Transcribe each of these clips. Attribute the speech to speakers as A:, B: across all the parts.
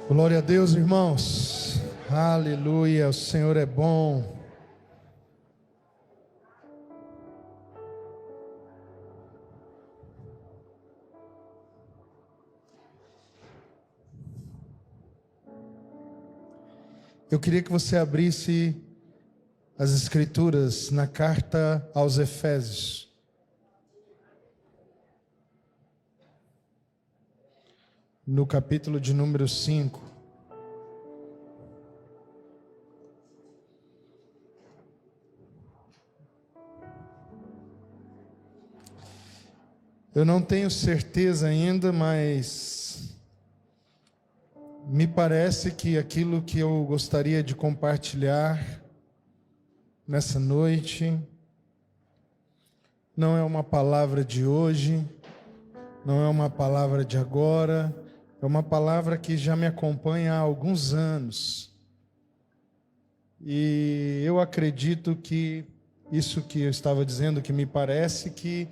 A: Glória a Deus, irmãos. Aleluia, o Senhor é bom. Eu queria que você abrisse as Escrituras na carta aos Efésios. No capítulo de número 5. Eu não tenho certeza ainda, mas me parece que aquilo que eu gostaria de compartilhar nessa noite não é uma palavra de hoje, não é uma palavra de agora, é uma palavra que já me acompanha há alguns anos. E eu acredito que isso que eu estava dizendo, que me parece que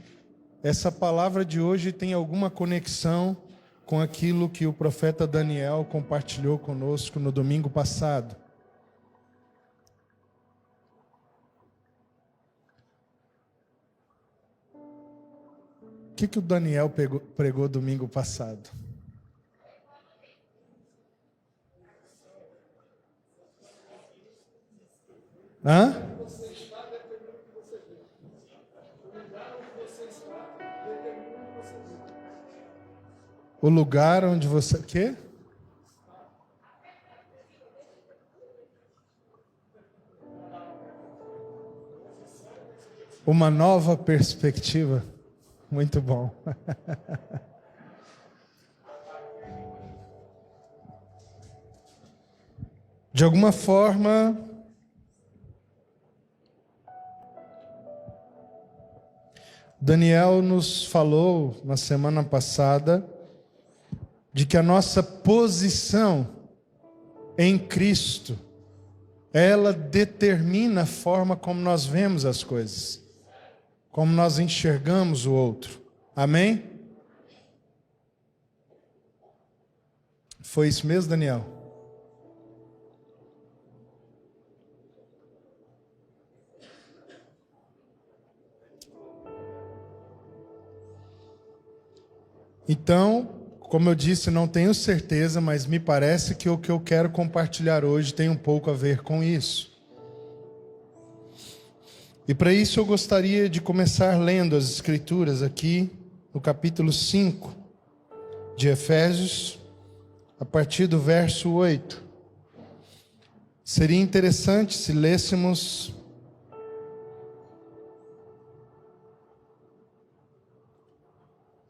A: essa palavra de hoje tem alguma conexão com aquilo que o profeta Daniel compartilhou conosco no domingo passado. O que o Daniel pregou domingo passado? Hã? O lugar onde você... Quê? Uma nova perspectiva. Muito bom. De alguma forma, Daniel nos falou na semana passada de que a nossa posição em Cristo, ela determina a forma como nós vemos as coisas, como nós enxergamos o outro. Amém? Foi isso mesmo, Daniel? Então, como eu disse, não tenho certeza, mas me parece que o que eu quero compartilhar hoje tem um pouco a ver com isso. E para isso eu gostaria de começar lendo as Escrituras aqui no capítulo 5 de Efésios, a partir do verso 8. Seria interessante se lêssemos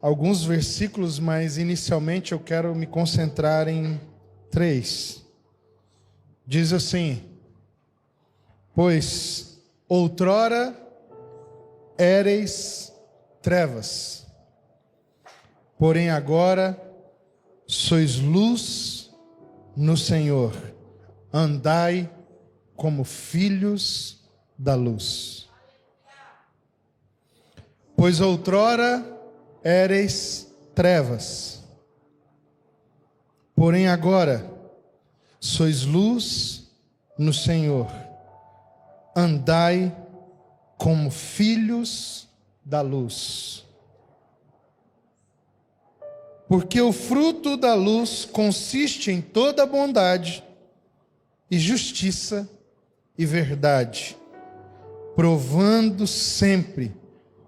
A: alguns versículos, mas inicialmente eu quero me concentrar em 3. Diz assim: pois outrora éreis trevas, porém agora sois luz no Senhor, andai como filhos da luz. Pois outrora éreis trevas, porém agora sois luz no Senhor, andai como filhos da luz. Porque o fruto da luz consiste em toda bondade e justiça e verdade, provando sempre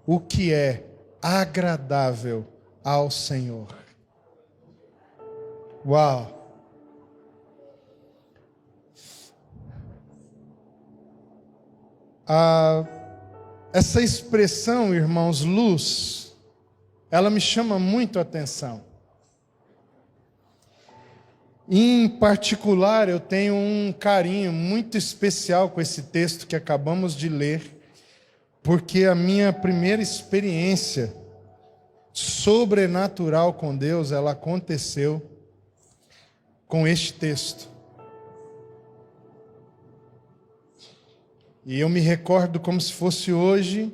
A: o que é agradável ao Senhor. Uau! Essa expressão, irmãos, luz, ela me chama muito a atenção. Em particular, eu tenho um carinho muito especial com esse texto que acabamos de ler, porque a minha primeira experiência sobrenatural com Deus, ela aconteceu com este texto. E eu me recordo como se fosse hoje,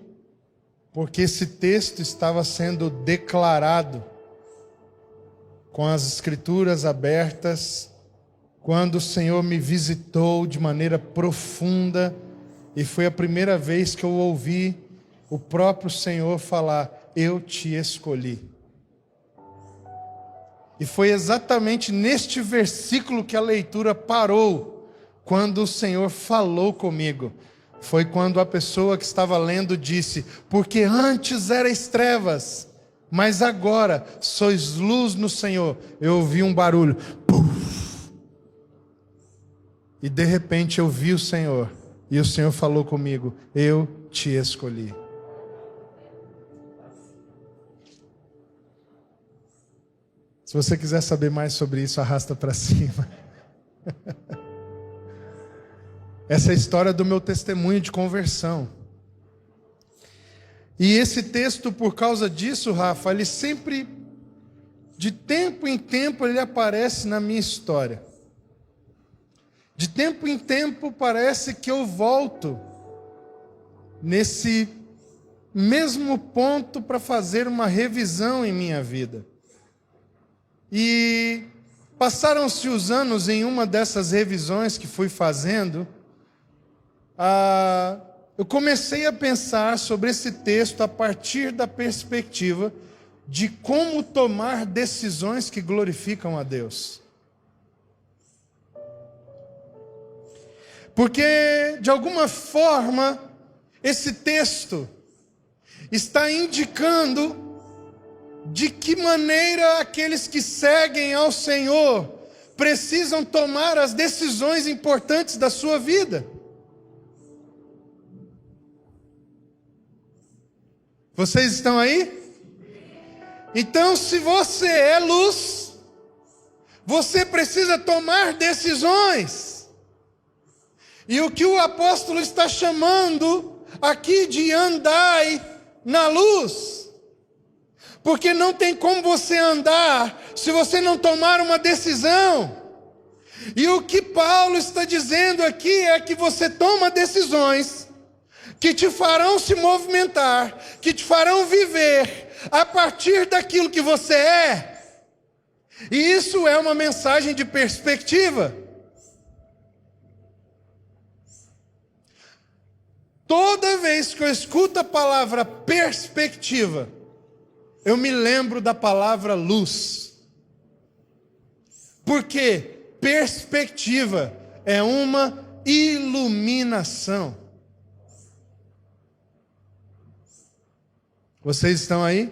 A: porque esse texto estava sendo declarado com as Escrituras abertas quando o Senhor me visitou de maneira profunda, e foi a primeira vez que eu ouvi o próprio Senhor falar: eu te escolhi. E foi exatamente neste versículo que a leitura parou, quando o Senhor falou comigo. Foi quando a pessoa que estava lendo disse: porque antes erais trevas, mas agora sois luz no Senhor. Eu ouvi um barulho, puf, e de repente eu vi o Senhor, e o Senhor falou comigo: eu te escolhi. Se você quiser saber mais sobre isso, arrasta para cima. Essa é a história do meu testemunho de conversão. E esse texto, por causa disso, Rafa, ele sempre, de tempo em tempo, ele aparece na minha história. De tempo em tempo, parece que eu volto nesse mesmo ponto para fazer uma revisão em minha vida. E passaram-se os anos, em uma dessas revisões que fui fazendo, eu comecei a pensar sobre esse texto a partir da perspectiva de como tomar decisões que glorificam a Deus. Porque, de alguma forma, esse texto está indicando de que maneira aqueles que seguem ao Senhor precisam tomar as decisões importantes da sua vida. Vocês estão aí? Então, se você é luz, você precisa tomar decisões. E o que o apóstolo está chamando aqui de andai na luz. Porque não tem como você andar se você não tomar uma decisão. E o que Paulo está dizendo aqui é que você toma decisões que te farão se movimentar, que te farão viver a partir daquilo que você é. E isso é uma mensagem de perspectiva. Toda vez que eu escuto a palavra perspectiva, eu me lembro da palavra luz. Porque perspectiva é uma iluminação. Vocês estão aí?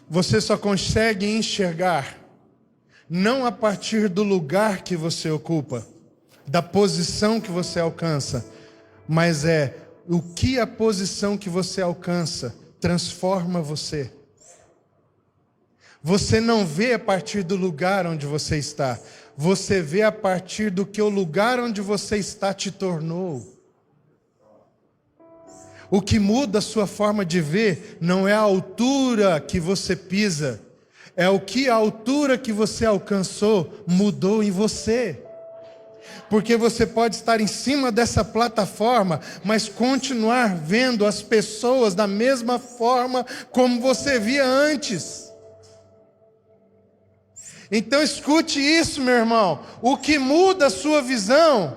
A: Você só consegue enxergar não a partir do lugar que você ocupa, da posição que você alcança, mas é o que a posição que você alcança transforma você. Você não vê a partir do lugar onde você está, você vê a partir do que o lugar onde você está te tornou. O que muda a sua forma de ver não é a altura que você pisa, é o que a altura que você alcançou mudou em você. Porque você pode estar em cima dessa plataforma, mas continuar vendo as pessoas da mesma forma como você via antes. Então escute isso, meu irmão. O que muda a sua visão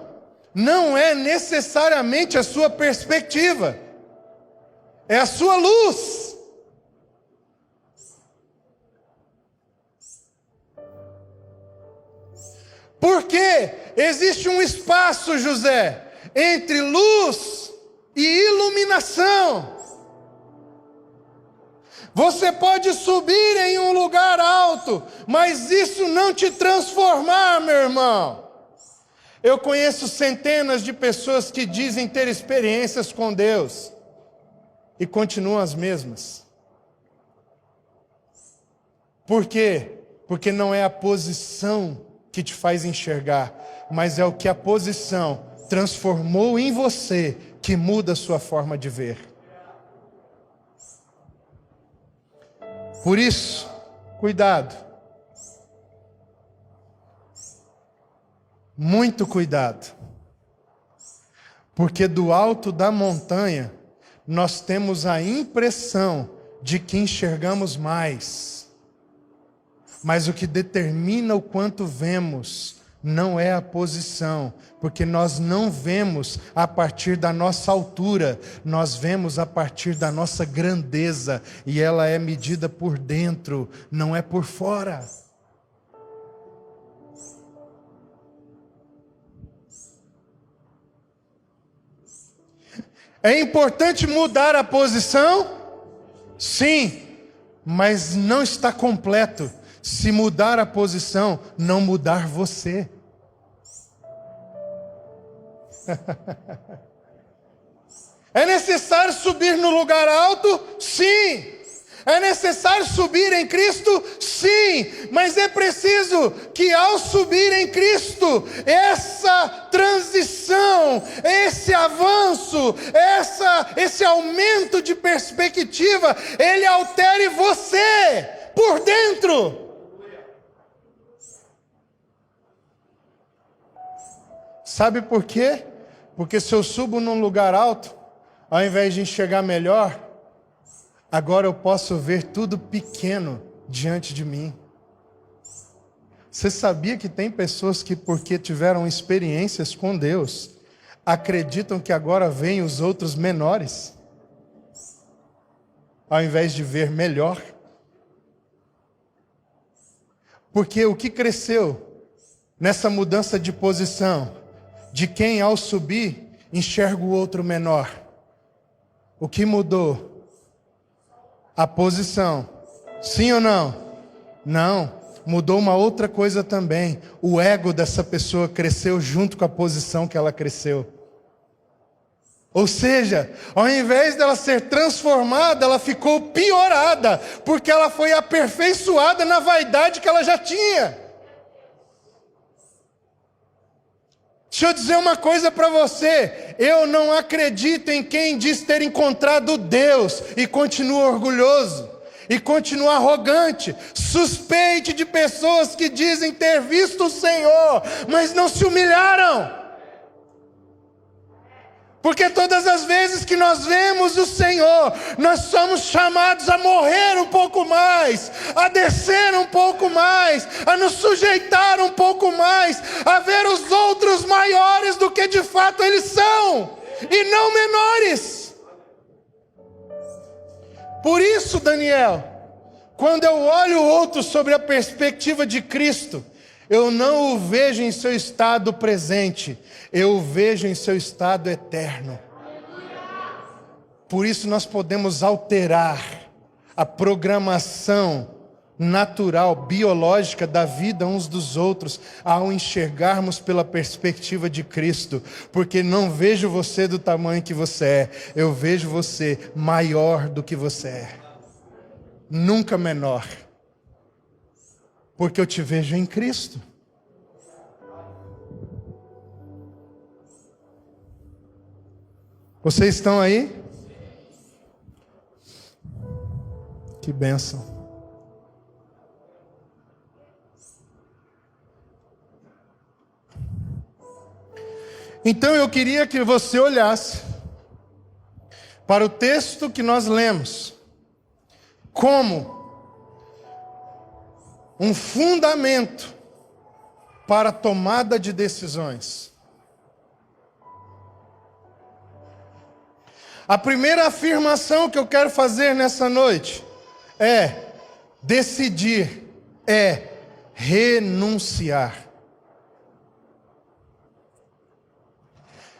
A: não é necessariamente a sua perspectiva. É a sua luz. Porque existe um espaço, José, entre luz e iluminação. Você pode subir em um lugar alto, mas isso não te transformar, meu irmão. Eu conheço centenas de pessoas que dizem ter experiências com Deus e continuam as mesmas. Por quê? Porque não é a posição que te faz enxergar, mas é o que a posição transformou em você que muda a sua forma de ver. Por isso, cuidado. Muito cuidado. Porque do alto da montanha, nós temos a impressão de que enxergamos mais. Mas o que determina o quanto vemos não é a posição, porque nós não vemos a partir da nossa altura, nós vemos a partir da nossa grandeza, e ela é medida por dentro, não é por fora. É importante mudar a posição? Sim, mas não está completo se mudar a posição não mudar você. É necessário subir no lugar alto? Sim. É necessário subir em Cristo? Sim. Mas é preciso que ao subir em Cristo, essa transição, esse avanço, esse aumento de perspectiva, ele altere você por dentro. Sabe por quê? Porque se eu subo num lugar alto, ao invés de enxergar melhor, agora eu posso ver tudo pequeno diante de mim. Você sabia que tem pessoas que, porque tiveram experiências com Deus, acreditam que agora veem os outros menores, ao invés de ver melhor? Porque o que cresceu nessa mudança de posição, de quem ao subir enxerga o outro menor? O que mudou? A posição. Sim ou não? Não. Mudou uma outra coisa também. O ego dessa pessoa cresceu junto com a posição que ela cresceu. Ou seja, ao invés dela ser transformada, ela ficou piorada, porque ela foi aperfeiçoada na vaidade que ela já tinha. Deixa eu dizer uma coisa para você, eu não acredito em quem diz ter encontrado Deus e continua orgulhoso, e continua arrogante. Suspeite de pessoas que dizem ter visto o Senhor, mas não se humilharam. Porque todas as vezes que nós vemos o Senhor, nós somos chamados a morrer um pouco mais, a descer um pouco mais, a nos sujeitar um pouco mais, a ver os outros maiores do que de fato eles são, e não menores. Por isso, Daniel, quando eu olho o outro sobre a perspectiva de Cristo, eu não o vejo em seu estado presente, eu o vejo em seu estado eterno. Por isso nós podemos alterar a programação natural, biológica da vida uns dos outros, ao enxergarmos pela perspectiva de Cristo, porque não vejo você do tamanho que você é, eu vejo você maior do que você é, nunca menor. Porque eu te vejo em Cristo. Vocês estão aí? Que bênção. Então eu queria que você olhasse para o texto que nós lemos como um fundamento para a tomada de decisões. A primeira afirmação que eu quero fazer nessa noite é decidir, é renunciar.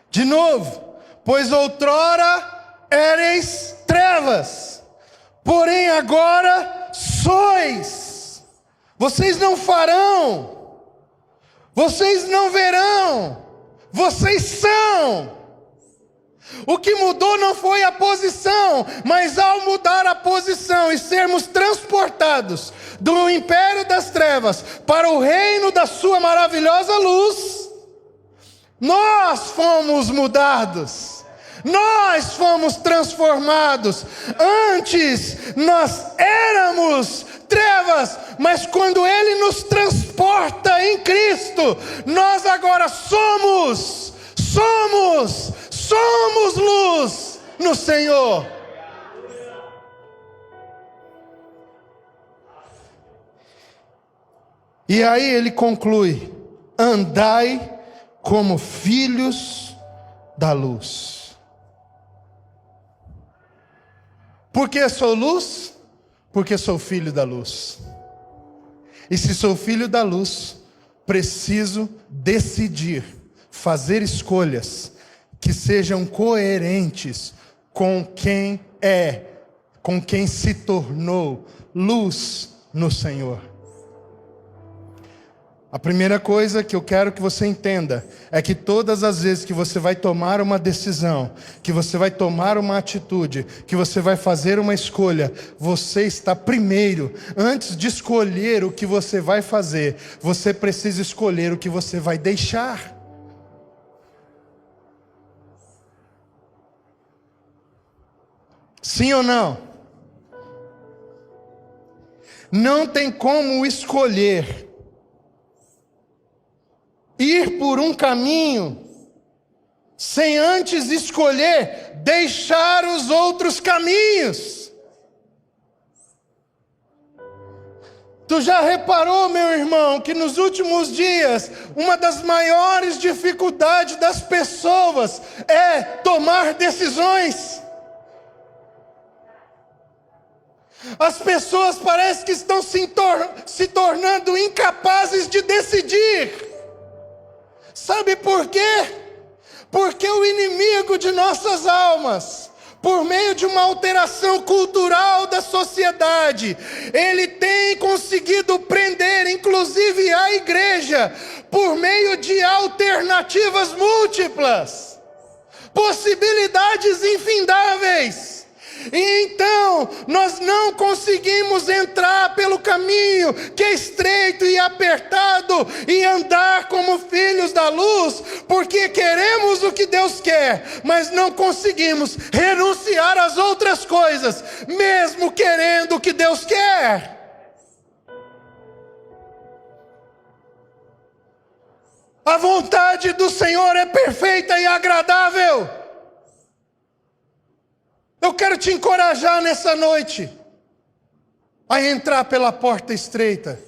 A: De novo, pois outrora éreis trevas, porém agora sois. Vocês não farão, vocês não verão, vocês são. O que mudou não foi a posição, mas ao mudar a posição e sermos transportados do império das trevas para o reino da sua maravilhosa luz, nós fomos mudados. Nós fomos transformados. Antes nós éramos trevas, mas quando Ele nos transporta em Cristo, nós agora somos luz no Senhor. E aí ele conclui: andai como filhos da luz. Por que sou luz? Porque sou filho da luz. E se sou filho da luz, preciso decidir, fazer escolhas que sejam coerentes com quem com quem se tornou luz no Senhor. A primeira coisa que eu quero que você entenda é que todas as vezes que você vai tomar uma decisão, que você vai tomar uma atitude, que você vai fazer uma escolha, você está primeiro, antes de escolher o que você vai fazer, você precisa escolher o que você vai deixar. Sim ou não? Não tem como escolher ir por um caminho sem antes escolher deixar os outros caminhos. Tu já reparou, meu irmão, que nos últimos dias uma das maiores dificuldades das pessoas é tomar decisões? As pessoas parecem que estão se tornando incapazes de decidir. Sabe por quê? Porque o inimigo de nossas almas, por meio de uma alteração cultural da sociedade, ele tem conseguido prender, inclusive a igreja, por meio de alternativas múltiplas, possibilidades infindáveis. E então, nós não conseguimos entrar pelo caminho que é estreito e apertado e andar como filhos da luz, porque queremos o que Deus quer, mas não conseguimos renunciar às outras coisas, mesmo querendo o que Deus quer. A vontade do Senhor é perfeita e agradável. Eu quero te encorajar nessa noite a entrar pela porta estreita,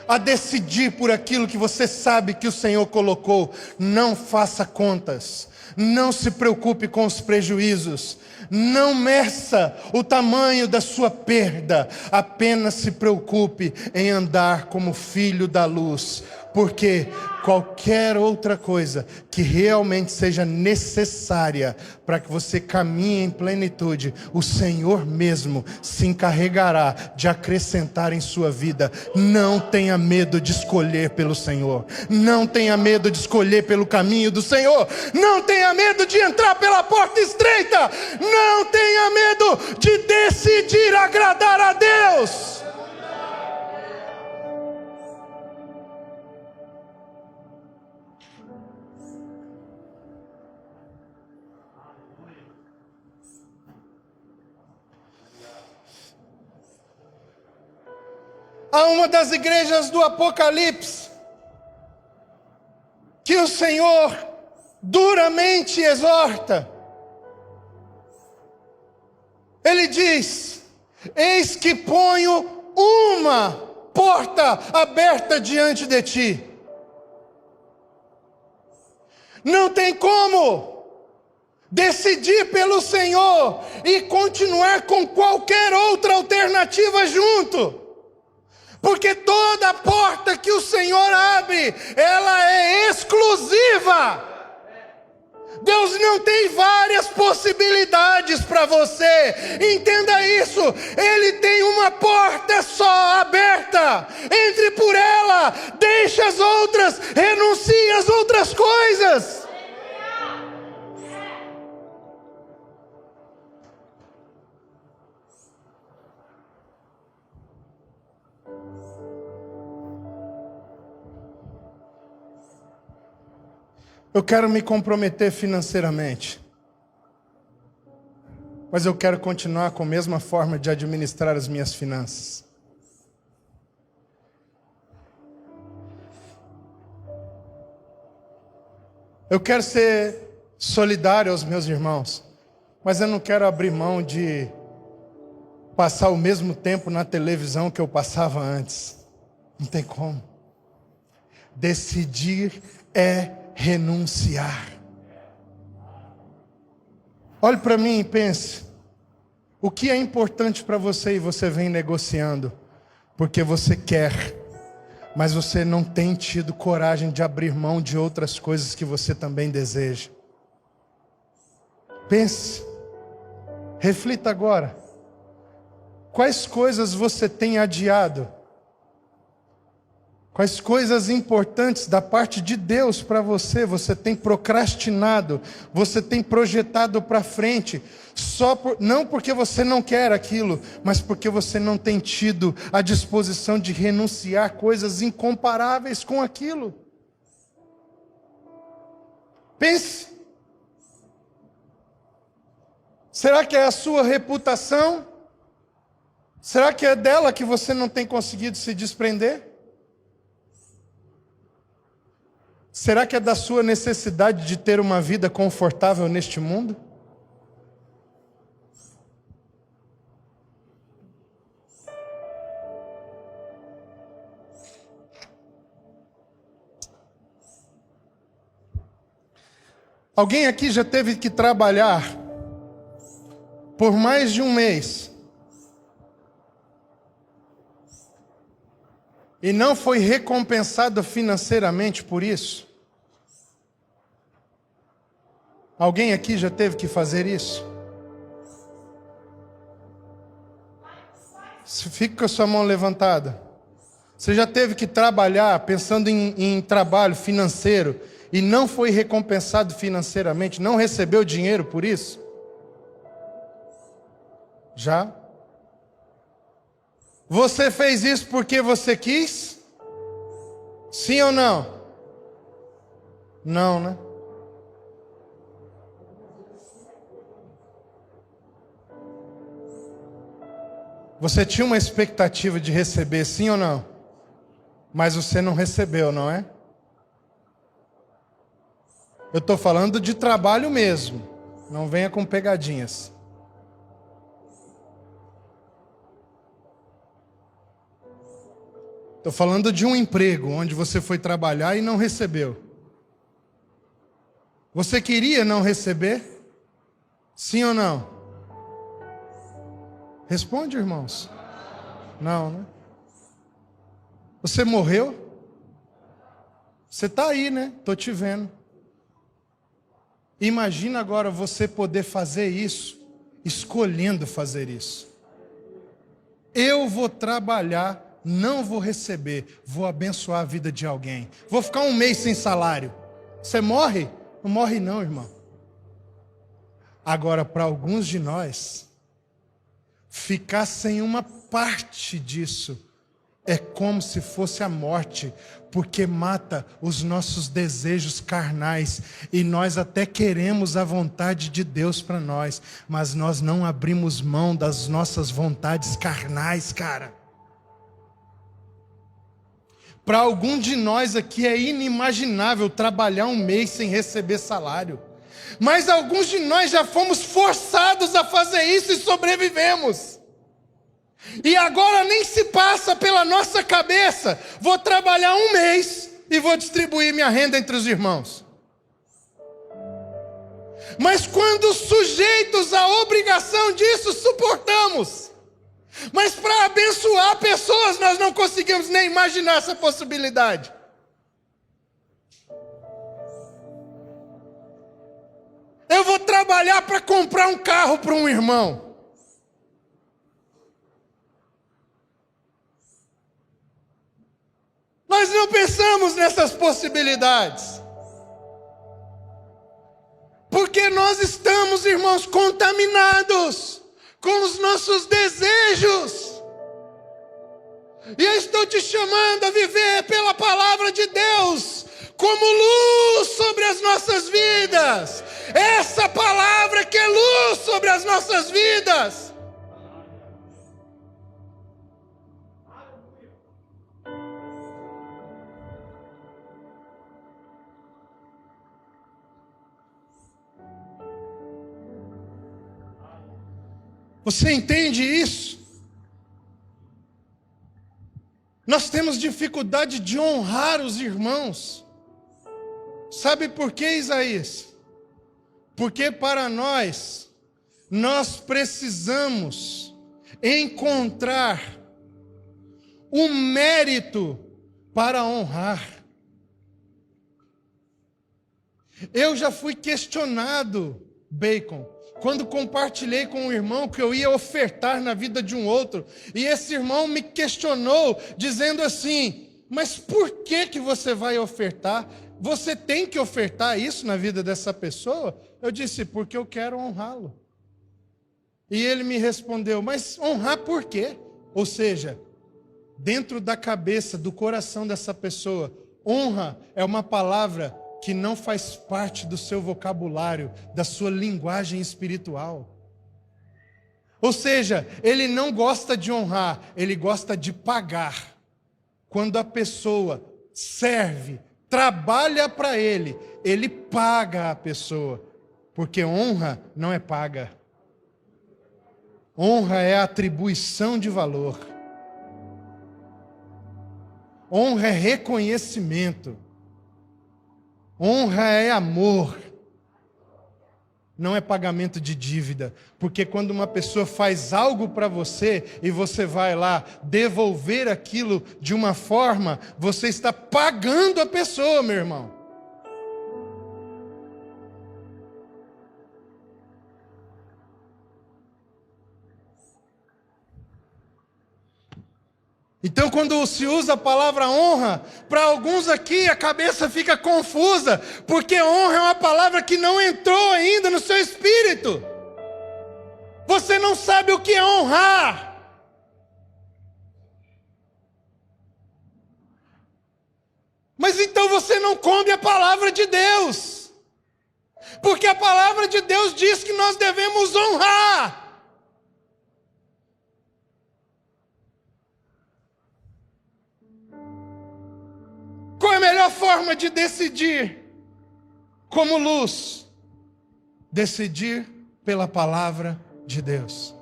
A: a decidir por aquilo que você sabe que o Senhor colocou. Não faça contas, não se preocupe com os prejuízos, não meça o tamanho da sua perda, apenas se preocupe em andar como filho da luz, porque qualquer outra coisa que realmente seja necessária para que você caminhe em plenitude, o Senhor mesmo se encarregará de acrescentar em sua vida. Não tenha medo de escolher pelo Senhor, não tenha medo de escolher pelo caminho do Senhor, não tenha medo de entrar pela porta estreita, não tenha medo de decidir agradar a Deus. Há uma das igrejas do Apocalipse que o Senhor duramente exorta. Ele diz: eis que ponho uma porta aberta diante de ti. Não tem como decidir pelo Senhor e continuar com qualquer outra alternativa junto. Porque toda porta que o Senhor abre, ela é exclusiva. Deus não tem várias possibilidades para você. Entenda isso. Ele tem uma porta só aberta. Entre por ela, deixa as outras, renuncie às outras coisas. Eu quero me comprometer financeiramente, mas eu quero continuar com a mesma forma de administrar as minhas finanças. Eu quero ser solidário aos meus irmãos, mas eu não quero abrir mão de passar o mesmo tempo na televisão que eu passava antes. Não tem como. Decidir é renunciar. Olhe para mim e pense. O que é importante para você e você vem negociando? Porque você quer, mas você não tem tido coragem de abrir mão de outras coisas que você também deseja. Pense. Reflita agora. Quais coisas você tem adiado? Quais coisas importantes da parte de Deus para você tem procrastinado, você tem projetado para frente, não porque você não quer aquilo, mas porque você não tem tido a disposição de renunciar coisas incomparáveis com aquilo. Pense. Será que é a sua reputação? Será que é dela que você não tem conseguido se desprender? Será que é da sua necessidade de ter uma vida confortável neste mundo? Alguém aqui já teve que trabalhar por mais de um mês e não foi recompensado financeiramente por isso? Alguém aqui já teve que fazer isso? Fica com a sua mão levantada. Você já teve que trabalhar pensando em trabalho financeiro e não foi recompensado financeiramente, não recebeu dinheiro por isso? Já? Você fez isso porque você quis? Sim ou não? Não, né? Você tinha uma expectativa de receber, sim ou não? Mas você não recebeu, não é? Eu estou falando de trabalho mesmo. Não venha com pegadinhas. Estou falando de um emprego onde você foi trabalhar e não recebeu. Você queria não receber? Sim ou não? Responde, irmãos. Não, né? Você morreu? Você está aí, né? Estou te vendo. Imagina agora você poder fazer isso, escolhendo fazer isso. Eu vou trabalhar, não vou receber, vou abençoar a vida de alguém. Vou ficar um mês sem salário. Você morre? Não morre não, irmão. Agora, para alguns de nós, ficar sem uma parte disso é como se fosse a morte, porque mata os nossos desejos carnais, e nós até queremos a vontade de Deus para nós, mas nós não abrimos mão das nossas vontades carnais, cara. Para algum de nós aqui é inimaginável trabalhar um mês sem receber salário, mas alguns de nós já fomos forçados a fazer isso e sobrevivemos. E agora nem se passa pela nossa cabeça, vou trabalhar um mês e vou distribuir minha renda entre os irmãos. Mas quando sujeitos à obrigação disso, suportamos. Mas para abençoar pessoas, nós não conseguimos nem imaginar essa possibilidade. Eu vou trabalhar para comprar um carro para um irmão. Nós não pensamos nessas possibilidades. Porque nós estamos, irmãos, contaminados com os nossos desejos. E eu estou te chamando a viver pela palavra de Deus, como luz sobre as nossas vidas. Essa palavra que é luz sobre as nossas vidas. Você entende isso? Nós temos dificuldade de honrar os irmãos. Sabe por quê, Isaías? Porque para nós precisamos encontrar um mérito para honrar. Eu já fui questionado, Bacon, quando compartilhei com um irmão que eu ia ofertar na vida de um outro, e esse irmão me questionou, dizendo assim: mas por que você vai ofertar? Você tem que ofertar isso na vida dessa pessoa? Eu disse: porque eu quero honrá-lo. E ele me respondeu: mas honrar por quê? Ou seja, dentro da cabeça, do coração dessa pessoa, honra é uma palavra que não faz parte do seu vocabulário, da sua linguagem espiritual. Ou seja, ele não gosta de honrar, ele gosta de pagar. Quando a pessoa serve, trabalha para ele, ele paga a pessoa, porque honra não é paga. Honra é atribuição de valor. Honra é reconhecimento. Honra é amor, não é pagamento de dívida, porque quando uma pessoa faz algo para você e você vai lá devolver aquilo de uma forma, você está pagando a pessoa, meu irmão. Então, quando se usa a palavra honra, para alguns aqui a cabeça fica confusa, porque honra é uma palavra que não entrou ainda no seu espírito. Você não sabe o que é honrar. Mas então você não come a palavra de Deus, porque a palavra de Deus diz que nós devemos honrar. Qual é a melhor forma de decidir como luz? Decidir pela palavra de Deus.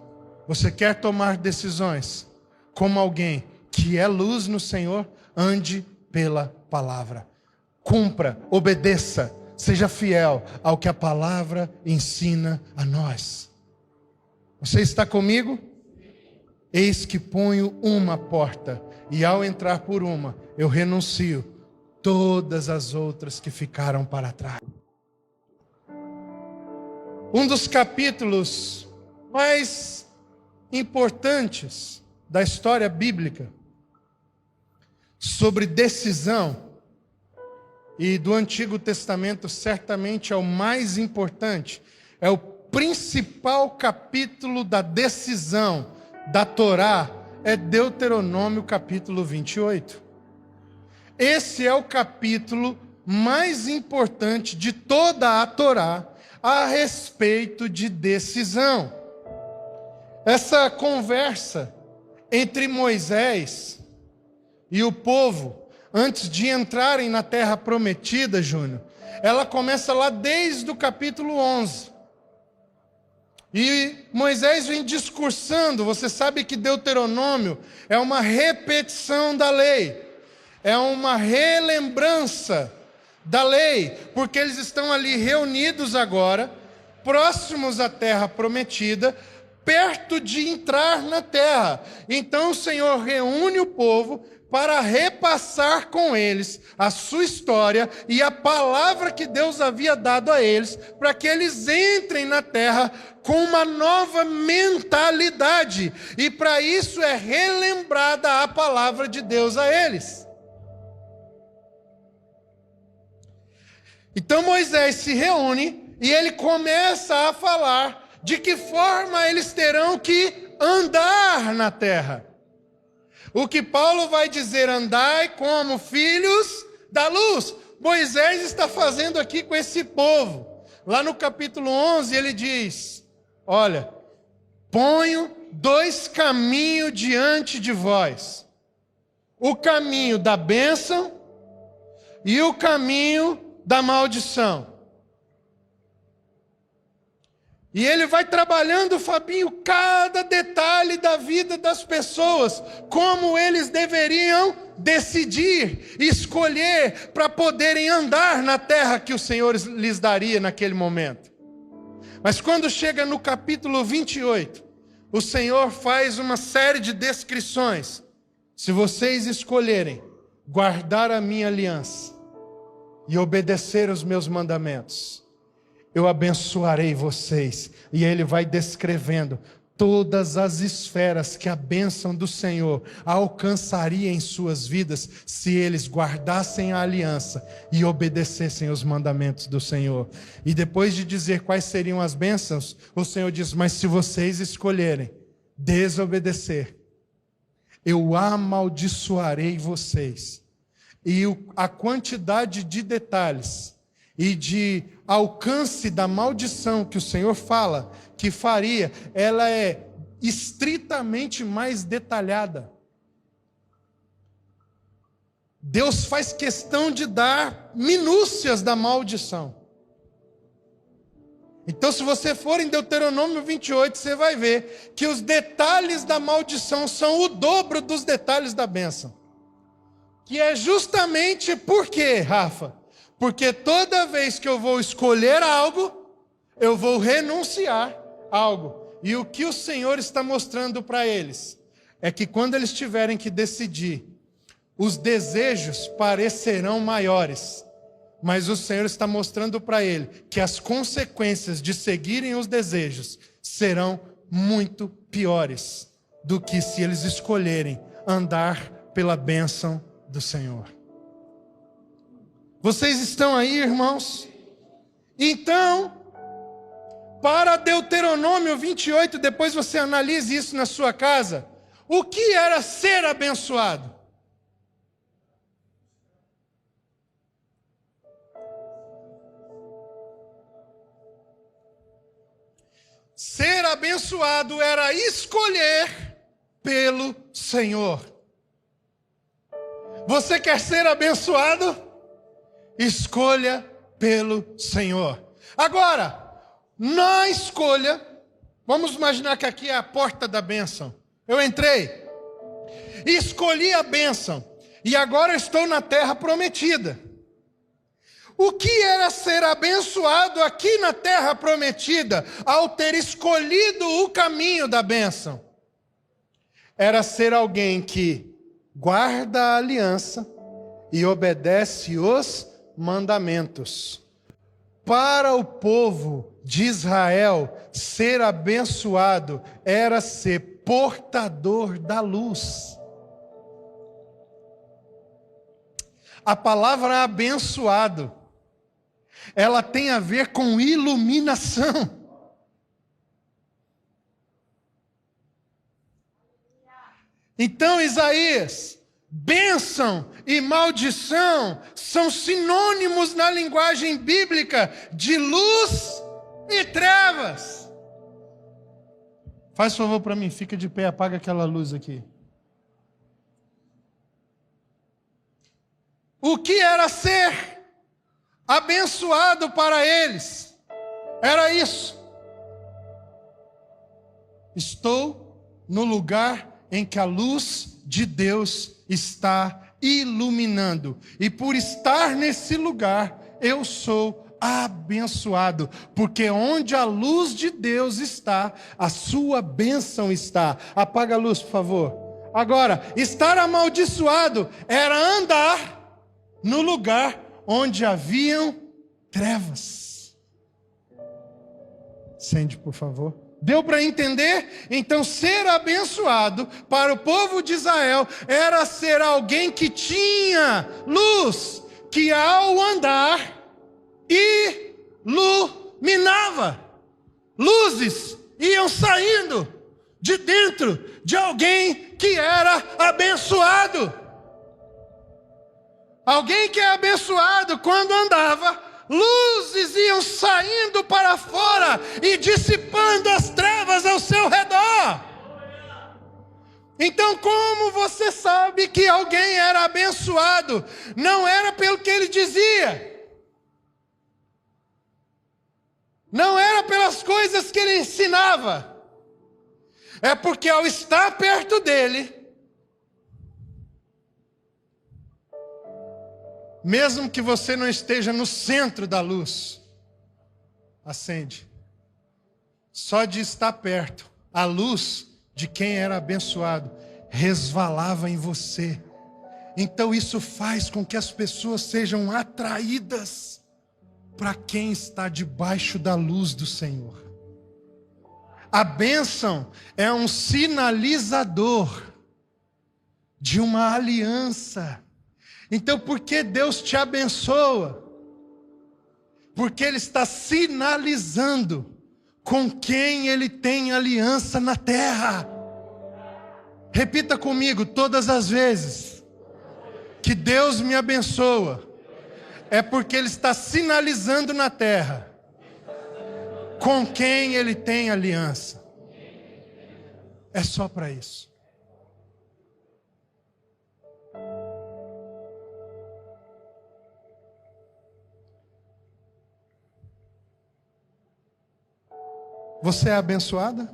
A: Você quer tomar decisões como alguém que é luz no Senhor? Ande pela palavra. Cumpra, obedeça, seja fiel ao que a palavra ensina a nós. Você está comigo? Eis que ponho uma porta, e ao entrar por uma, eu renuncio todas as outras que ficaram para trás. Um dos capítulos mais importantes da história bíblica sobre decisão, e do Antigo Testamento certamente é o mais importante, é o principal capítulo da decisão da Torá, é Deuteronômio capítulo 28. Esse é o capítulo mais importante de toda a Torá a respeito de decisão. Essa conversa entre Moisés e o povo, antes de entrarem na terra prometida, Júnior, ela começa lá desde o capítulo 11. E Moisés vem discursando. Você sabe que Deuteronômio é uma repetição da lei. É uma relembrança da lei, porque eles estão ali reunidos agora, próximos à terra prometida, perto de entrar na terra. Então o Senhor reúne o povo para repassar com eles a sua história e a palavra que Deus havia dado a eles, para que eles entrem na terra com uma nova mentalidade. E para isso é relembrada a palavra de Deus a eles. Então Moisés se reúne e ele começa a falar de que forma eles terão que andar na terra. O que Paulo vai dizer: andai como filhos da luz. Moisés está fazendo aqui com esse povo. Lá no capítulo 11 ele diz: olha, ponho dois caminhos diante de vós. O caminho da bênção e o caminho da maldição. E ele vai trabalhando, Fabinho, cada detalhe da vida das pessoas, como eles deveriam decidir, escolher para poderem andar na terra que o Senhor lhes daria naquele momento. Mas quando chega no capítulo 28, o Senhor faz uma série de descrições. Se vocês escolherem guardar a minha aliança e obedecer os meus mandamentos, eu abençoarei vocês. E ele vai descrevendo todas as esferas que a bênção do Senhor alcançaria em suas vidas se eles guardassem a aliança e obedecessem os mandamentos do Senhor. E depois de dizer quais seriam as bênçãos, o Senhor diz: mas se vocês escolherem desobedecer, eu amaldiçoarei vocês. E a quantidade de detalhes e de alcance da maldição que o Senhor fala que faria, ela é estritamente mais detalhada. Deus faz questão de dar minúcias da maldição. Então, se você for em Deuteronômio 28, você vai ver que os detalhes da maldição são o dobro dos detalhes da bênção. Que é justamente por quê, Rafa? Porque toda vez que eu vou escolher algo, eu vou renunciar a algo. E o que o Senhor está mostrando para eles é que quando eles tiverem que decidir, os desejos parecerão maiores. Mas o Senhor está mostrando para ele que as consequências de seguirem os desejos serão muito piores do que se eles escolherem andar pela bênção do Senhor. Vocês estão aí, irmãos? Então, para Deuteronômio 28, depois você analise isso na sua casa. O que era ser abençoado? Ser abençoado era escolher pelo Senhor. Você quer ser abençoado? Escolha pelo Senhor. Agora, na escolha, vamos imaginar que aqui é a porta da bênção. Eu entrei, escolhi a bênção, e agora estou na terra prometida. O que era ser abençoado aqui na terra prometida, ao ter escolhido o caminho da bênção? Era ser alguém que guarda a aliança e obedece os mandamentos. Para o povo de Israel, ser abençoado era ser portador da luz. A palavra abençoado, ela tem a ver com iluminação. Então, Isaías, bênção e maldição são sinônimos na linguagem bíblica de luz e trevas. Faz favor para mim, fica de pé, apaga aquela luz aqui. O que era ser abençoado para eles? Era isso. Estou no lugar em que a luz de Deus está iluminando. E por estar nesse lugar, eu sou abençoado. Porque onde a luz de Deus está, a sua bênção está. Apaga a luz, por favor. Agora, estar amaldiçoado era andar no lugar onde haviam trevas. Acende, por favor. Deu para entender? Então, ser abençoado para o povo de Israel era ser alguém que tinha luz, que ao andar iluminava. Luzes iam saindo de dentro de alguém que era abençoado. Alguém que é abençoado, quando andava, luzes iam saindo para fora e dissipando as trevas ao seu redor. Então, como você sabe que alguém era abençoado? Não era pelo que ele dizia. Não era pelas coisas que ele ensinava. É porque ao estar perto dele, mesmo que você não esteja no centro da luz, acende. Só de estar perto, a luz de quem era abençoado resvalava em você. Então isso faz com que as pessoas sejam atraídas para quem está debaixo da luz do Senhor. A bênção é um sinalizador de uma aliança. Então, por que Deus te abençoa? Porque Ele está sinalizando com quem Ele tem aliança na terra. Repita comigo: todas as vezes que Deus me abençoa, é porque Ele está sinalizando na terra com quem Ele tem aliança. É só para isso. Você é abençoada?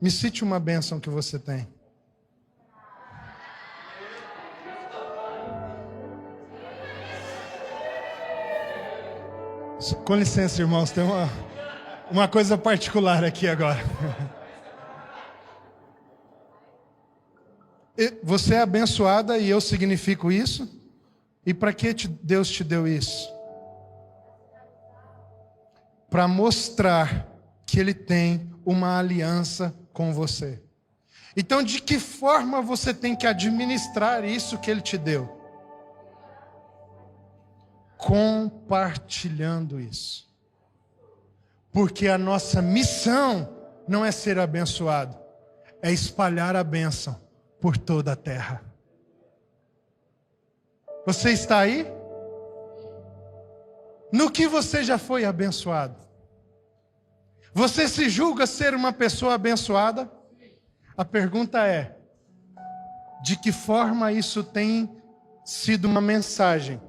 A: Me cite uma bênção que você tem. Com licença, irmãos, tem uma coisa particular aqui agora. Você é abençoada e eu significo isso? E para que Deus te deu isso? Para mostrar que Ele tem uma aliança com você. Então, de que forma você tem que administrar isso que Ele te deu? Compartilhando isso. Porque a nossa missão não é ser abençoado, é espalhar a bênção por toda a terra. Você está aí? No que você já foi abençoado? Você se julga ser uma pessoa abençoada? A pergunta é: de que forma isso tem sido uma mensagem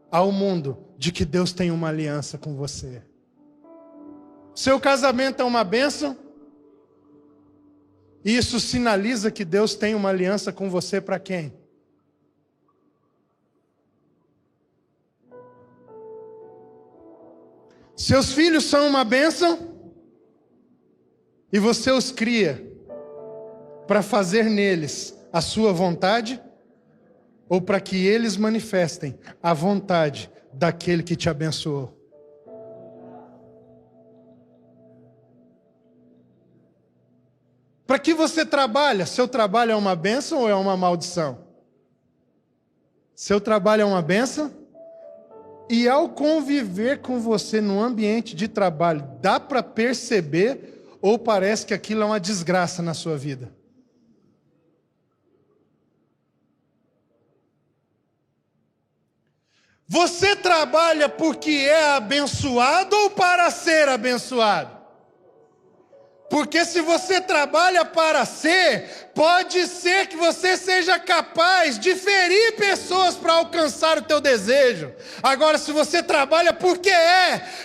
A: ao mundo de que Deus tem uma aliança com você? Seu casamento é uma bênção? Isso sinaliza que Deus tem uma aliança com você para quem? Seus filhos são uma bênção? E você os cria para fazer neles a sua vontade? Ou para que eles manifestem a vontade daquele que te abençoou? Para que você trabalha? Seu trabalho é uma bênção ou é uma maldição? Seu trabalho é uma bênção? E ao conviver com você no ambiente de trabalho, dá para perceber ou parece que aquilo é uma desgraça na sua vida? Você trabalha porque é abençoado ou para ser abençoado? Porque se você trabalha para ser, pode ser que você seja capaz de ferir pessoas para alcançar o teu desejo. Agora, se você trabalha porque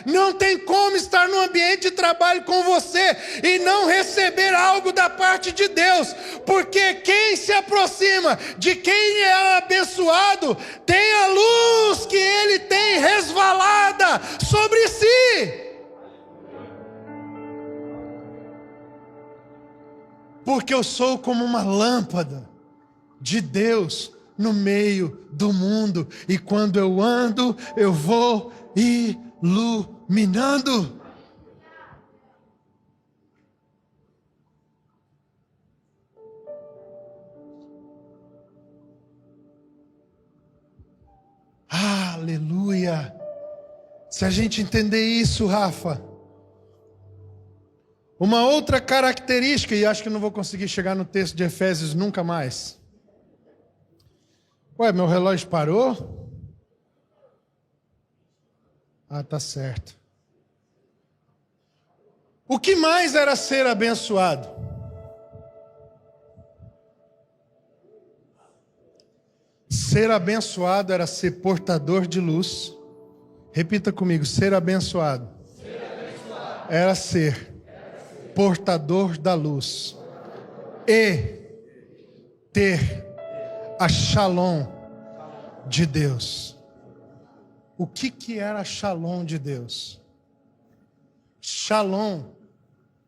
A: não tem como estar no ambiente de trabalho com você e não receber algo da parte de Deus. Porque quem se aproxima de quem é abençoado, tem a luz que Ele tem resvalada sobre si. Porque eu sou como uma lâmpada de Deus no meio do mundo. E quando eu ando, eu vou iluminando. Aleluia! Se a gente entender isso, Rafa, uma outra característica, e acho que não vou conseguir chegar no texto de Efésios nunca mais. Ué, meu relógio parou? Ah, tá certo. O que mais era ser abençoado? Ser abençoado era ser portador de luz Repita comigo: ser abençoado era ser portador da luz e ter a Shalom de Deus. O que era a Shalom de Deus? Shalom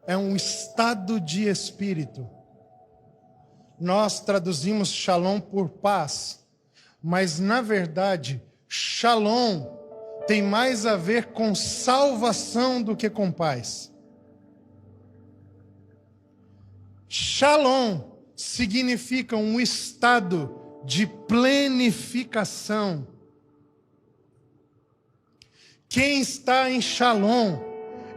A: é um estado de espírito. Nós traduzimos Shalom por paz, mas na verdade, Shalom tem mais a ver com salvação do que com paz. Shalom significa um estado de plenificação. Quem está em Shalom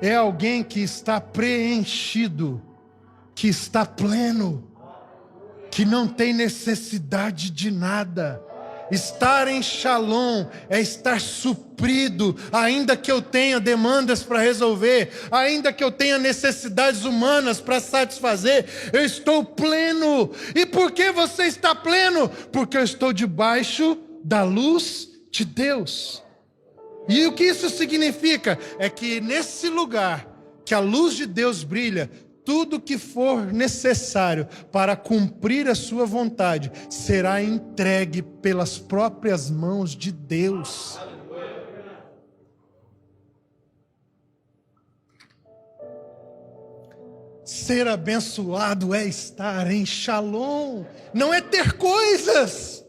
A: é alguém que está preenchido, que está pleno, que não tem necessidade de nada. Estar em Shalom é estar suprido, ainda que eu tenha demandas para resolver, ainda que eu tenha necessidades humanas para satisfazer, eu estou pleno. E por que você está pleno? Porque eu estou debaixo da luz de Deus. E o que isso significa? É que nesse lugar que a luz de Deus brilha, tudo que for necessário para cumprir a sua vontade será entregue pelas próprias mãos de Deus. Ser abençoado é estar em Shalom, não é ter coisas,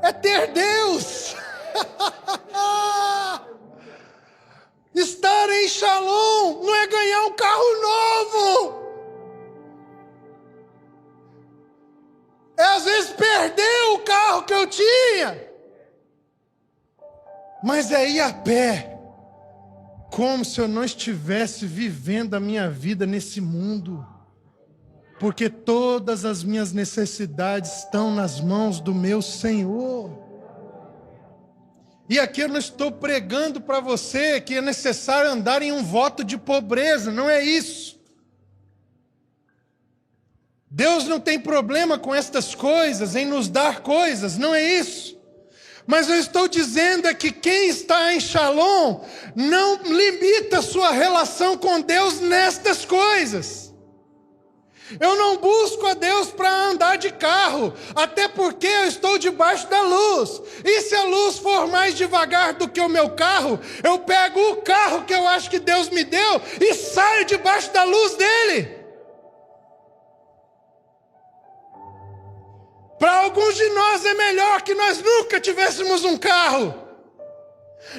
A: é ter Deus. Estar em Shalom não é ganhar um carro novo. É às vezes perder o carro que eu tinha. Mas é ir a pé. Como se eu não estivesse vivendo a minha vida nesse mundo. Porque todas as minhas necessidades estão nas mãos do meu Senhor. E aqui eu não estou pregando para você que é necessário andar em um voto de pobreza, não é isso. Deus não tem problema com estas coisas, em nos dar coisas, não é isso. Mas eu estou dizendo é que quem está em Shalom não limita sua relação com Deus nestas coisas. Eu não busco a Deus para andar de carro, até porque eu estou debaixo da luz. E se a luz for mais devagar do que o meu carro, eu pego o carro que eu acho que Deus me deu e saio debaixo da luz dele. Para alguns de nós é melhor que nós nunca tivéssemos um carro,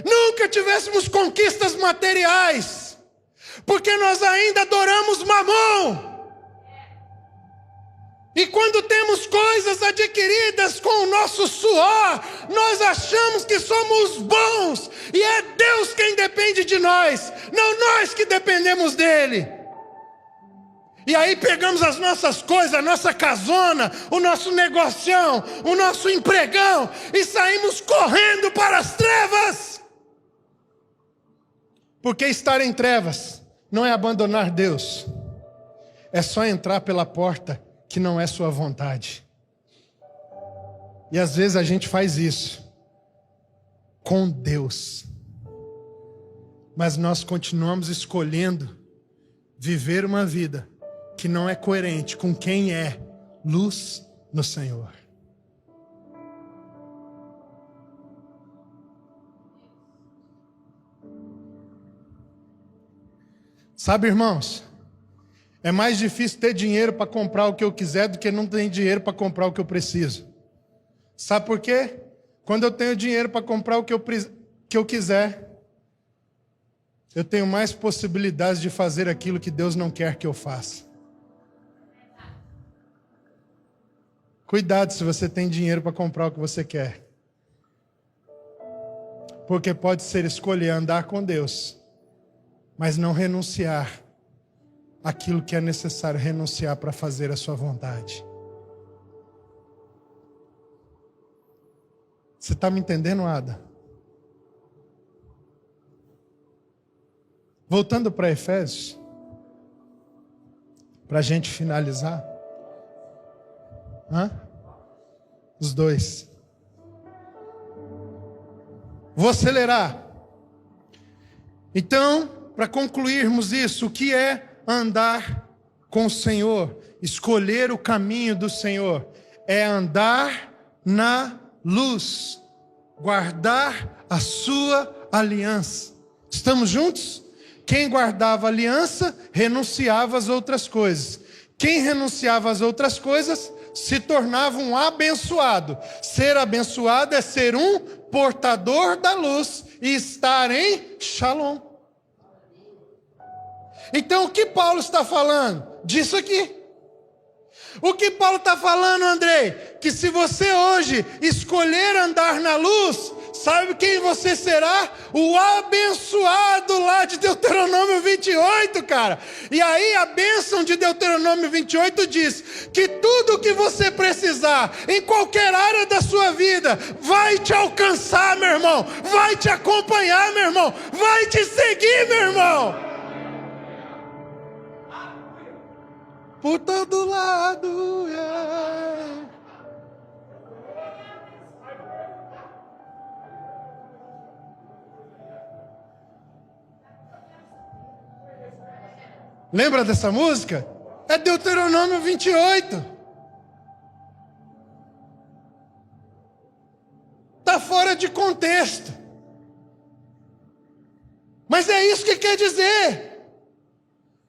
A: nunca tivéssemos conquistas materiais, porque nós ainda adoramos Mamon. E quando temos coisas adquiridas com o nosso suor, nós achamos que somos bons, e é Deus quem depende de nós, não nós que dependemos dele. E aí pegamos as nossas coisas, a nossa casona, o nosso negocião, o nosso empregão, e saímos correndo para as trevas. Porque estar em trevas não é abandonar Deus, é só entrar pela porta que não é sua vontade. E às vezes a gente faz isso com Deus, mas nós continuamos escolhendo viver uma vida que não é coerente com quem é luz no Senhor. Sabe, irmãos, é mais difícil ter dinheiro para comprar o que eu quiser do que não ter dinheiro para comprar o que eu preciso. Sabe por quê? Quando eu tenho dinheiro para comprar o que eu quiser, eu tenho mais possibilidades de fazer aquilo que Deus não quer que eu faça. Cuidado se você tem dinheiro para comprar o que você quer. Porque pode ser escolher andar com Deus, mas não renunciar aquilo que é necessário renunciar para fazer a sua vontade. Você está me entendendo, Ada? Voltando para Efésios, para a gente finalizar. Os dois. Vou acelerar. Então, para concluirmos isso, o que é andar com o Senhor? Escolher o caminho do Senhor é andar na luz, guardar a sua aliança. Estamos juntos? Quem guardava a aliança, renunciava às outras coisas. Quem renunciava às outras coisas, se tornava um abençoado. Ser abençoado é ser um portador da luz e estar em Shalom. Então, o que Paulo está falando? Disso aqui. O que Paulo está falando, Andrei? Que se você hoje escolher andar na luz, sabe quem você será? O abençoado lá de Deuteronômio 28, cara. E aí a bênção de Deuteronômio 28 diz que tudo o que você precisar, em qualquer área da sua vida, vai te alcançar, meu irmão. Vai te acompanhar, meu irmão. Vai te seguir, meu irmão. Por todo lado, yeah. Lembra dessa música? É Deuteronômio 28. Está fora de contexto. Mas é isso que quer dizer.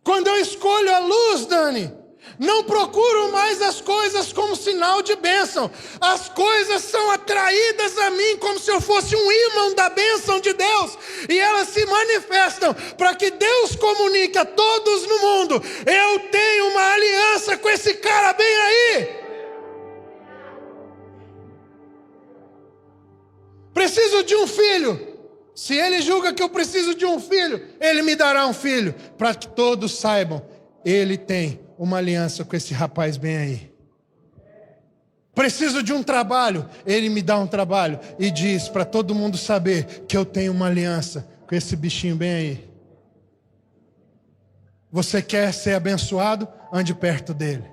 A: Quando eu escolho a luz, Dani, não procuro mais as coisas como sinal de bênção. As coisas são atraídas a mim como se eu fosse um ímã da bênção de Deus. E elas se manifestam para que Deus comunique a todos no mundo: eu tenho uma aliança com esse cara bem aí. Preciso de um filho. Se ele julga que eu preciso de um filho, ele me dará um filho. Para que todos saibam, ele tem uma aliança com esse rapaz bem aí. Preciso de um trabalho, ele me dá um trabalho e diz para todo mundo saber que eu tenho uma aliança com esse bichinho bem aí. Você quer ser abençoado? Ande perto dele.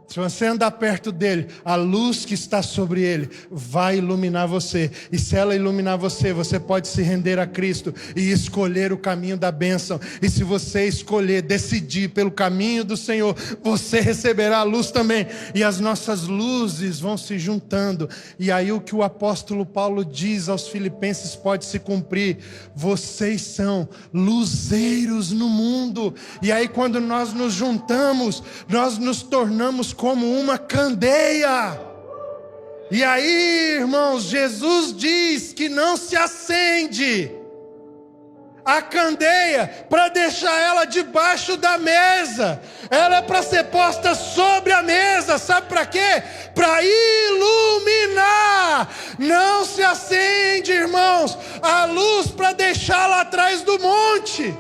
A: Se você andar perto dele, a luz que está sobre ele vai iluminar você. E se ela iluminar você, você pode se render a Cristo e escolher o caminho da bênção. E se você escolher, decidir pelo caminho do Senhor, você receberá a luz também. E as nossas luzes vão se juntando. E aí o que o apóstolo Paulo diz aos Filipenses pode se cumprir. Vocês são luzeiros no mundo. E aí quando nós nos juntamos, nós nos tornamos como uma candeia. E aí, irmãos, Jesus diz que não se acende a candeia para deixar ela debaixo da mesa. Ela é para ser posta sobre a mesa. Sabe para quê? Para iluminar. Não se acende, irmãos, a luz para deixá-la atrás do monte.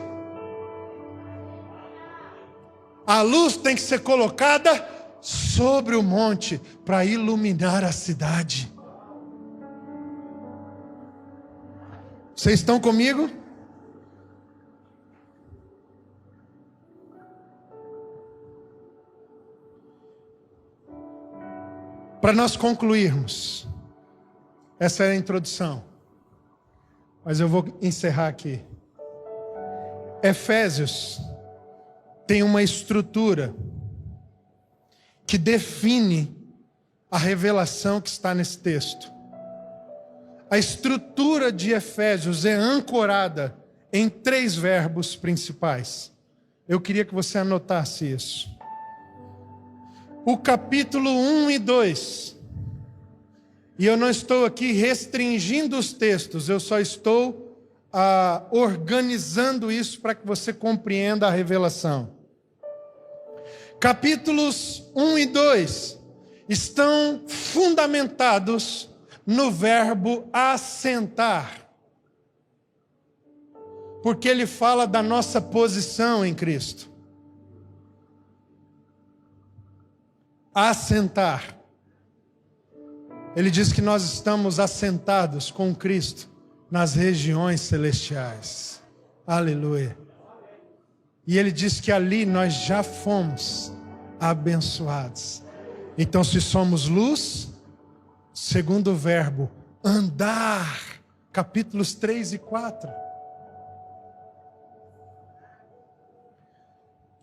A: A luz tem que ser colocada sobre o monte para iluminar a cidade. Vocês estão comigo? Para nós concluirmos, essa é a introdução, mas eu vou encerrar aqui. Efésios tem uma estrutura que define a revelação que está nesse texto. A estrutura de Efésios é ancorada em 3 verbos principais. Eu queria que você anotasse isso. O capítulo 1 e 2. E eu não estou aqui restringindo os textos, eu só estou organizando isso para que você compreenda a revelação. Capítulos 1 e 2 estão fundamentados no verbo assentar, porque ele fala da nossa posição em Cristo. Assentar. Ele diz que nós estamos assentados com Cristo nas regiões celestiais. Aleluia. E ele diz que ali nós já fomos abençoados. Então, se somos luz, segundo o verbo, andar capítulos 3 e 4.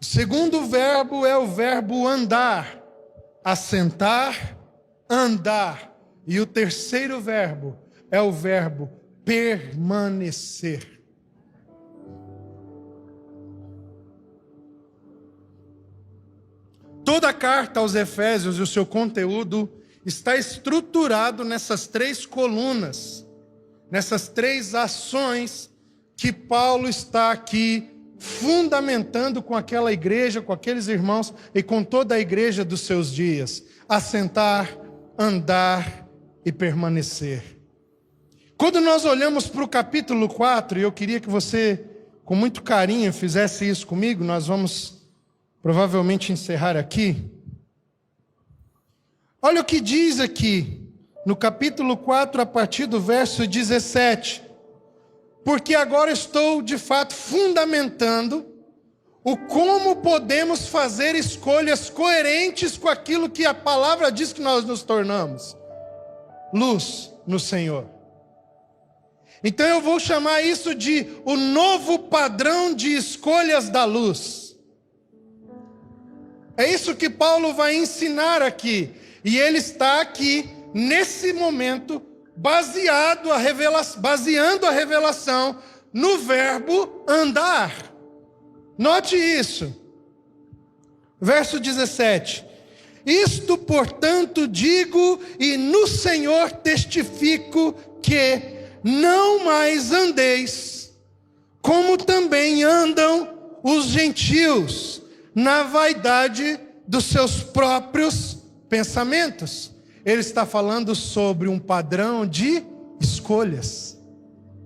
A: O segundo verbo é o verbo andar, assentar, andar. E o terceiro verbo é o verbo permanecer. Toda a carta aos Efésios e o seu conteúdo está estruturado nessas três colunas, nessas três ações que Paulo está aqui fundamentando com aquela igreja, com aqueles irmãos e com toda a igreja dos seus dias: assentar, andar e permanecer. Quando nós olhamos para o capítulo 4, e eu queria que você, com muito carinho, fizesse isso comigo, nós vamos provavelmente encerrar aqui. Olha o que diz aqui, no capítulo 4, a partir do verso 17. Porque agora estou, de fato, fundamentando o como podemos fazer escolhas coerentes com aquilo que a palavra diz que nós nos tornamos. Luz no Senhor. Então eu vou chamar isso de o novo padrão de escolhas da luz. É isso que Paulo vai ensinar aqui. E ele está aqui, nesse momento, baseando a revelação no verbo andar. Note isso. Verso 17. Isto, portanto, digo e no Senhor testifico que não mais andeis, como também andam os gentios, na vaidade dos seus próprios pensamentos. Ele está falando sobre um padrão de escolhas,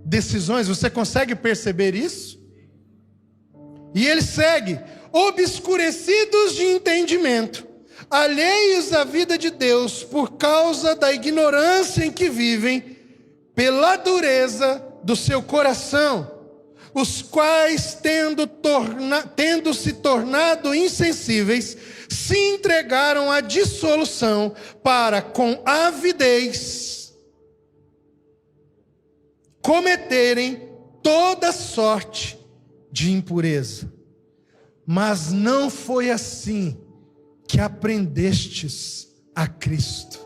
A: decisões. Você consegue perceber isso? E ele segue: obscurecidos de entendimento, alheios à vida de Deus por causa da ignorância em que vivem, pela dureza do seu coração, os quais, tendo se tornado insensíveis, se entregaram à dissolução para, com avidez, cometerem toda sorte de impureza. Mas não foi assim que aprendestes a Cristo.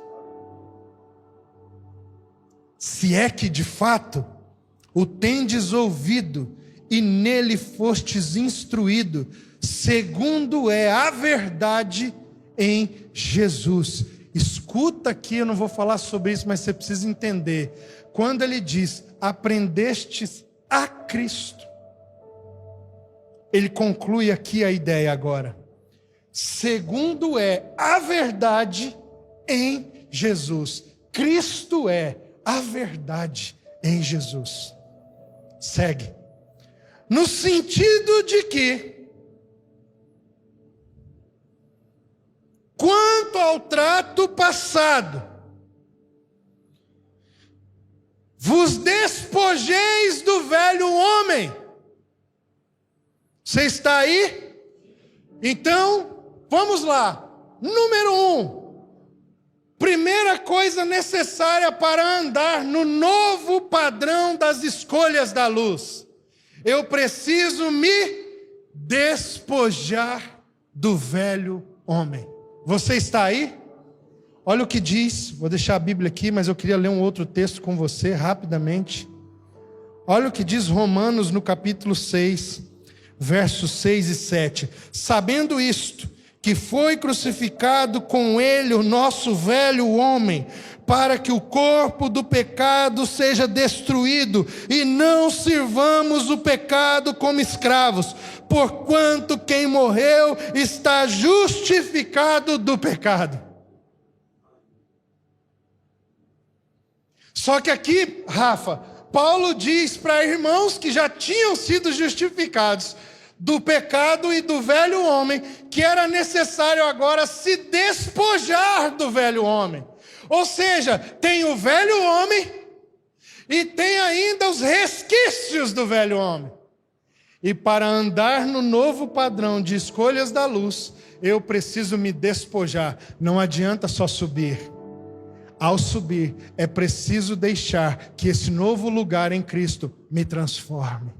A: Se é que de fato o tendes ouvido e nele fostes instruído, segundo é a verdade em Jesus. Escuta aqui, eu não vou falar sobre isso, mas você precisa entender. Quando ele diz, aprendestes a Cristo, ele conclui aqui a ideia agora. Segundo é a verdade em Jesus. Cristo é a verdade em Jesus. Segue. No sentido de que, quanto ao trato passado, vos despojeis do velho homem. Você está aí? Então, vamos lá. Número 1. Primeira coisa necessária para andar no novo padrão das escolhas da luz. Eu preciso me despojar do velho homem. Você está aí? Olha o que diz, vou deixar a Bíblia aqui, mas eu queria ler um outro texto com você rapidamente. Olha o que diz Romanos no capítulo 6, versos 6 e 7. Sabendo isto, que foi crucificado com ele o nosso velho homem, para que o corpo do pecado seja destruído, e não sirvamos o pecado como escravos, porquanto quem morreu está justificado do pecado. Só que aqui, Rafa, Paulo diz para irmãos que já tinham sido justificados do pecado e do velho homem, que era necessário agora se despojar do velho homem. Ou seja, tem o velho homem e tem ainda os resquícios do velho homem. E para andar no novo padrão de escolhas da luz, eu preciso me despojar. Não adianta só subir. ao subir, é preciso deixar que esse novo lugar em Cristo me transforme.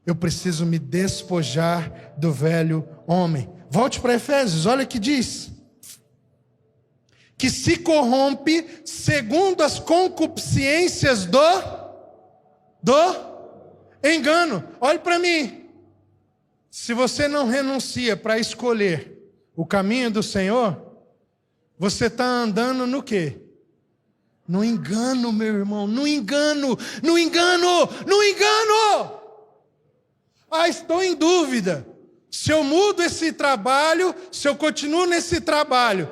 A: Eu preciso me despojar do velho homem. Volte para Efésios, olha o que diz. Que se corrompe segundo as concupiscências do engano. Olhe para mim. Se você não renuncia para escolher o caminho do Senhor, você está andando no quê? No engano, meu irmão. No engano. Ah, estou em dúvida. Se eu mudo esse trabalho, se eu continuo nesse trabalho,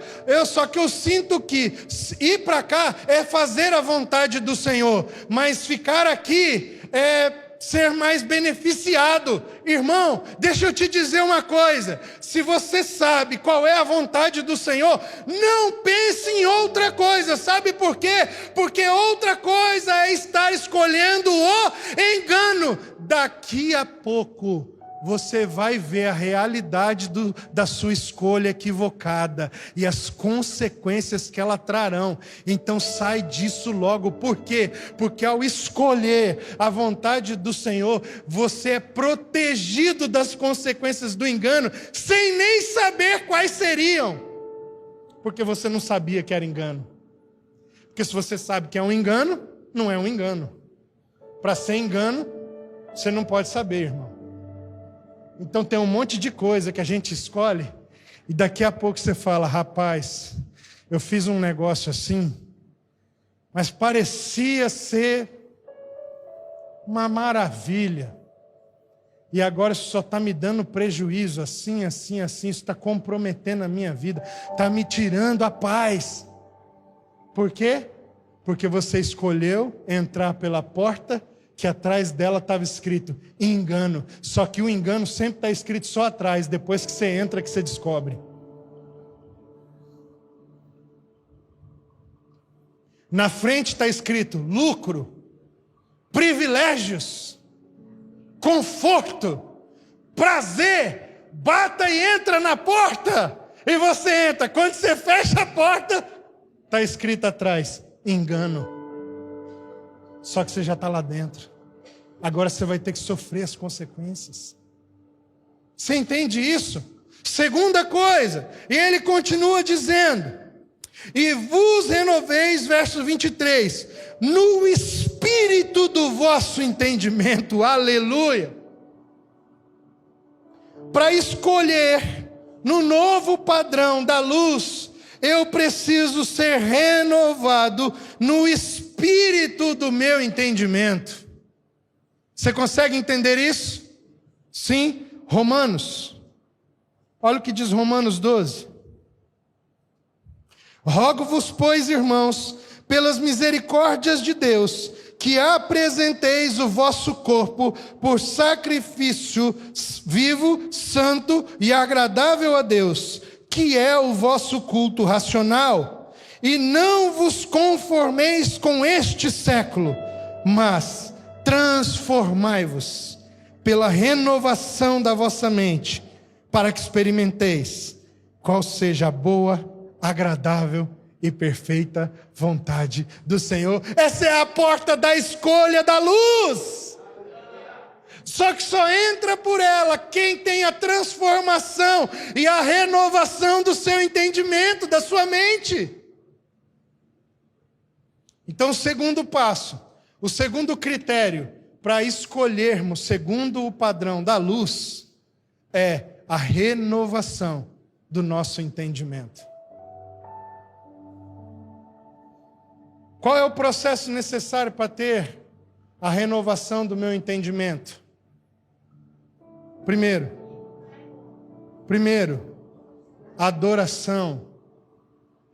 A: só que eu sinto que ir para cá é fazer a vontade do Senhor, mas ficar aqui é ser mais beneficiado. Irmão, deixa eu te dizer uma coisa, se você sabe qual é a vontade do Senhor, não pense em outra coisa, sabe por quê? Porque outra coisa é estar escolhendo o engano. Daqui a pouco você vai ver a realidade da sua escolha equivocada e as consequências que ela trarão. Então sai disso logo. Por quê? Porque ao escolher a vontade do Senhor, você é protegido das consequências do engano, sem nem saber quais seriam. Porque você não sabia que era engano. Porque se você sabe que é um engano, não é um engano. Para ser engano, você não pode saber, irmão. Então tem um monte de coisa que a gente escolhe e daqui a pouco você fala, rapaz, eu fiz um negócio assim, mas parecia ser uma maravilha. E agora isso só está me dando prejuízo, assim, isso está comprometendo a minha vida, está me tirando a paz. Por quê? Porque você escolheu entrar pela porta que atrás dela estava escrito engano. Só que o engano sempre está escrito só atrás, depois que você entra que você descobre. Na frente está escrito lucro, privilégios, conforto, prazer. Bata e entra na porta. E você entra. Quando você fecha a porta, está escrito atrás engano. Só que você já está lá dentro. Agora você vai ter que sofrer as consequências. Você entende isso? Segunda coisa, e ele continua dizendo, e vos renoveis, verso 23, no espírito do vosso entendimento, aleluia, para escolher no novo padrão da luz, eu preciso ser renovado no espírito do meu entendimento. Você consegue entender isso? Sim, Romanos. Olha o que diz Romanos 12. Rogo-vos, pois, irmãos, pelas misericórdias de Deus, que apresenteis o vosso corpo por sacrifício vivo, santo e agradável a Deus, que é o vosso culto racional. E não vos conformeis com este século, mas transformai-vos pela renovação da vossa mente, para que experimenteis qual seja a boa, agradável e perfeita vontade do Senhor. Essa é a porta da escolha da luz. Só que só entra por ela quem tem a transformação e a renovação do seu entendimento, da sua mente. Então, o segundo passo, o segundo critério para escolhermos segundo o padrão da luz é a renovação do nosso entendimento. Qual é o processo necessário para ter a renovação do meu entendimento? Primeiro, adoração.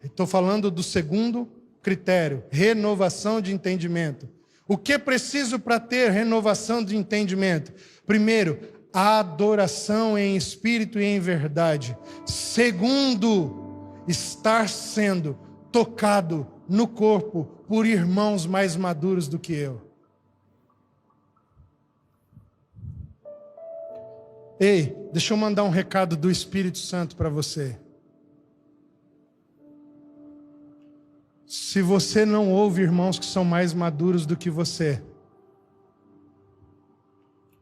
A: Estou falando do segundo critério, renovação de entendimento. O que é preciso para ter renovação de entendimento? Primeiro, a adoração em espírito e em verdade. Segundo, estar sendo tocado no corpo por irmãos mais maduros do que eu. Ei, deixa eu mandar um recado do Espírito Santo para você. Se você não ouve irmãos que são mais maduros do que você,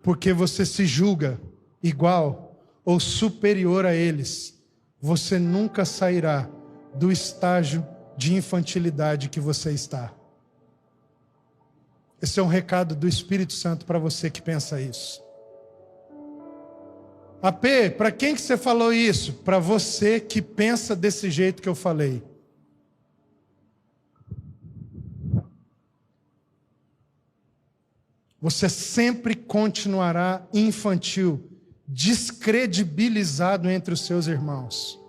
A: porque você se julga igual ou superior a eles, você nunca sairá do estágio de infantilidade que você está. Esse é um recado do Espírito Santo para você que pensa isso. AP, para quem que você falou isso? Para você que pensa desse jeito que eu falei. Você sempre continuará infantil, descredibilizado entre os seus irmãos.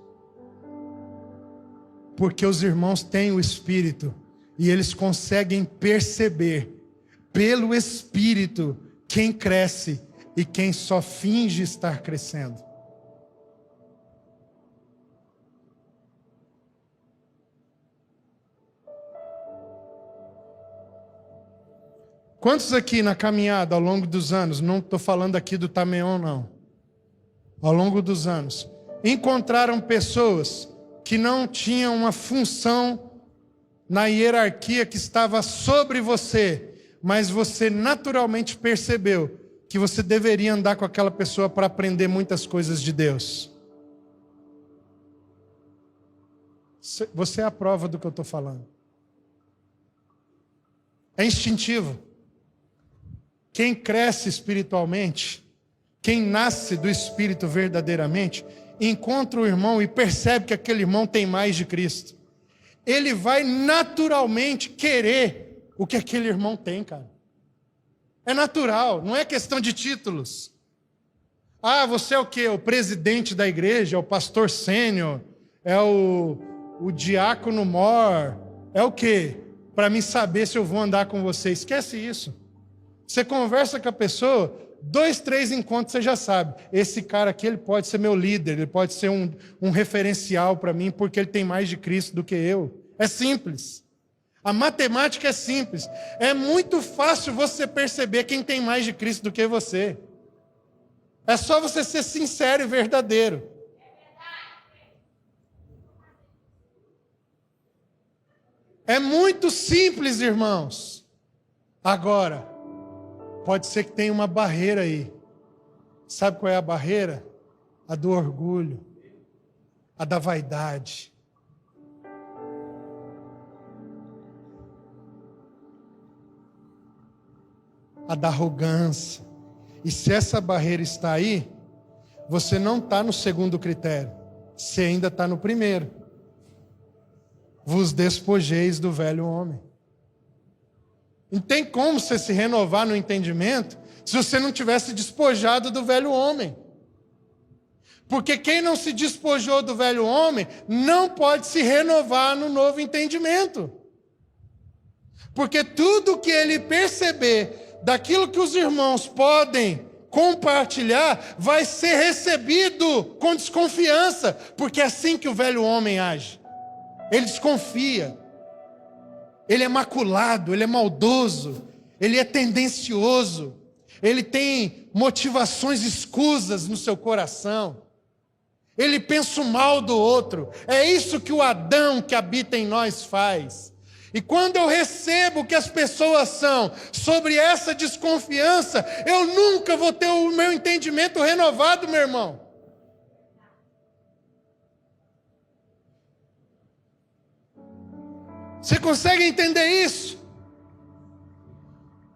A: Porque os irmãos têm o Espírito e eles conseguem perceber pelo Espírito quem cresce e quem só finge estar crescendo. Quantos aqui na caminhada ao longo dos anos, não estou falando aqui do Tameon não, ao longo dos anos, encontraram pessoas que não tinham uma função na hierarquia que estava sobre você, mas você naturalmente percebeu que você deveria andar com aquela pessoa para aprender muitas coisas de Deus? Você é a prova do que eu estou falando. É instintivo. Quem cresce espiritualmente, quem nasce do Espírito verdadeiramente, encontra o irmão e percebe que aquele irmão tem mais de Cristo. Ele vai naturalmente querer o que aquele irmão tem, cara. É natural, não é questão de títulos. Ah, você é o quê? O presidente da igreja, é o pastor sênior, é o diácono mor, é o quê? Para mim saber se eu vou andar com você. Esquece isso. Você conversa com a pessoa, 2, 3 encontros você já sabe. Esse cara aqui, ele pode ser meu líder, ele pode ser um referencial para mim, porque ele tem mais de Cristo do que eu. É simples. A matemática é simples. É muito fácil você perceber quem tem mais de Cristo do que você. É só você ser sincero e verdadeiro. É muito simples, irmãos. Agora, pode ser que tenha uma barreira aí. Sabe qual é a barreira? A do orgulho, a da vaidade. A da arrogância. E se essa barreira está aí, você não está no segundo critério, você ainda está no primeiro. Vos despojeis do velho homem. Não tem como você se renovar no entendimento se você não tivesse despojado do velho homem. Porque quem não se despojou do velho homem não pode se renovar no novo entendimento. Porque tudo que ele perceber daquilo que os irmãos podem compartilhar vai ser recebido com desconfiança, porque é assim que o velho homem age. Ele desconfia. Ele é maculado, ele é maldoso, ele é tendencioso, ele tem motivações escusas no seu coração, ele pensa o mal do outro. É isso que o Adão que habita em nós faz. E quando eu recebo o que as pessoas são sobre essa desconfiança, eu nunca vou ter o meu entendimento renovado, meu irmão. Você consegue entender isso?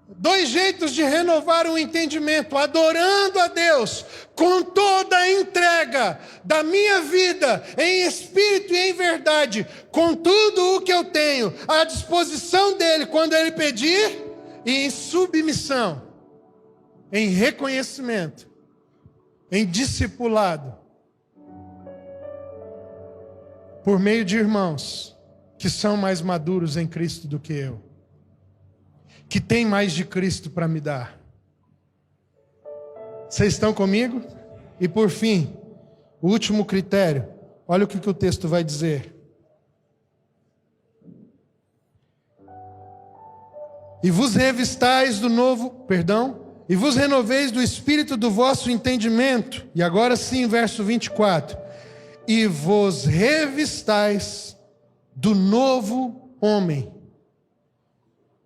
A: 2 jeitos de renovar o entendimento: adorando a Deus com toda a entrega da minha vida, em espírito e em verdade, com tudo o que eu tenho à disposição dele quando ele pedir, e em submissão, em reconhecimento, em discipulado, por meio de irmãos que são mais maduros em Cristo do que eu, que tem mais de Cristo para me dar. Vocês estão comigo? E por fim, o último critério, olha o que o texto vai dizer. E vos renoveis do espírito do vosso entendimento. E agora sim, verso 24. E vos revistais do novo homem,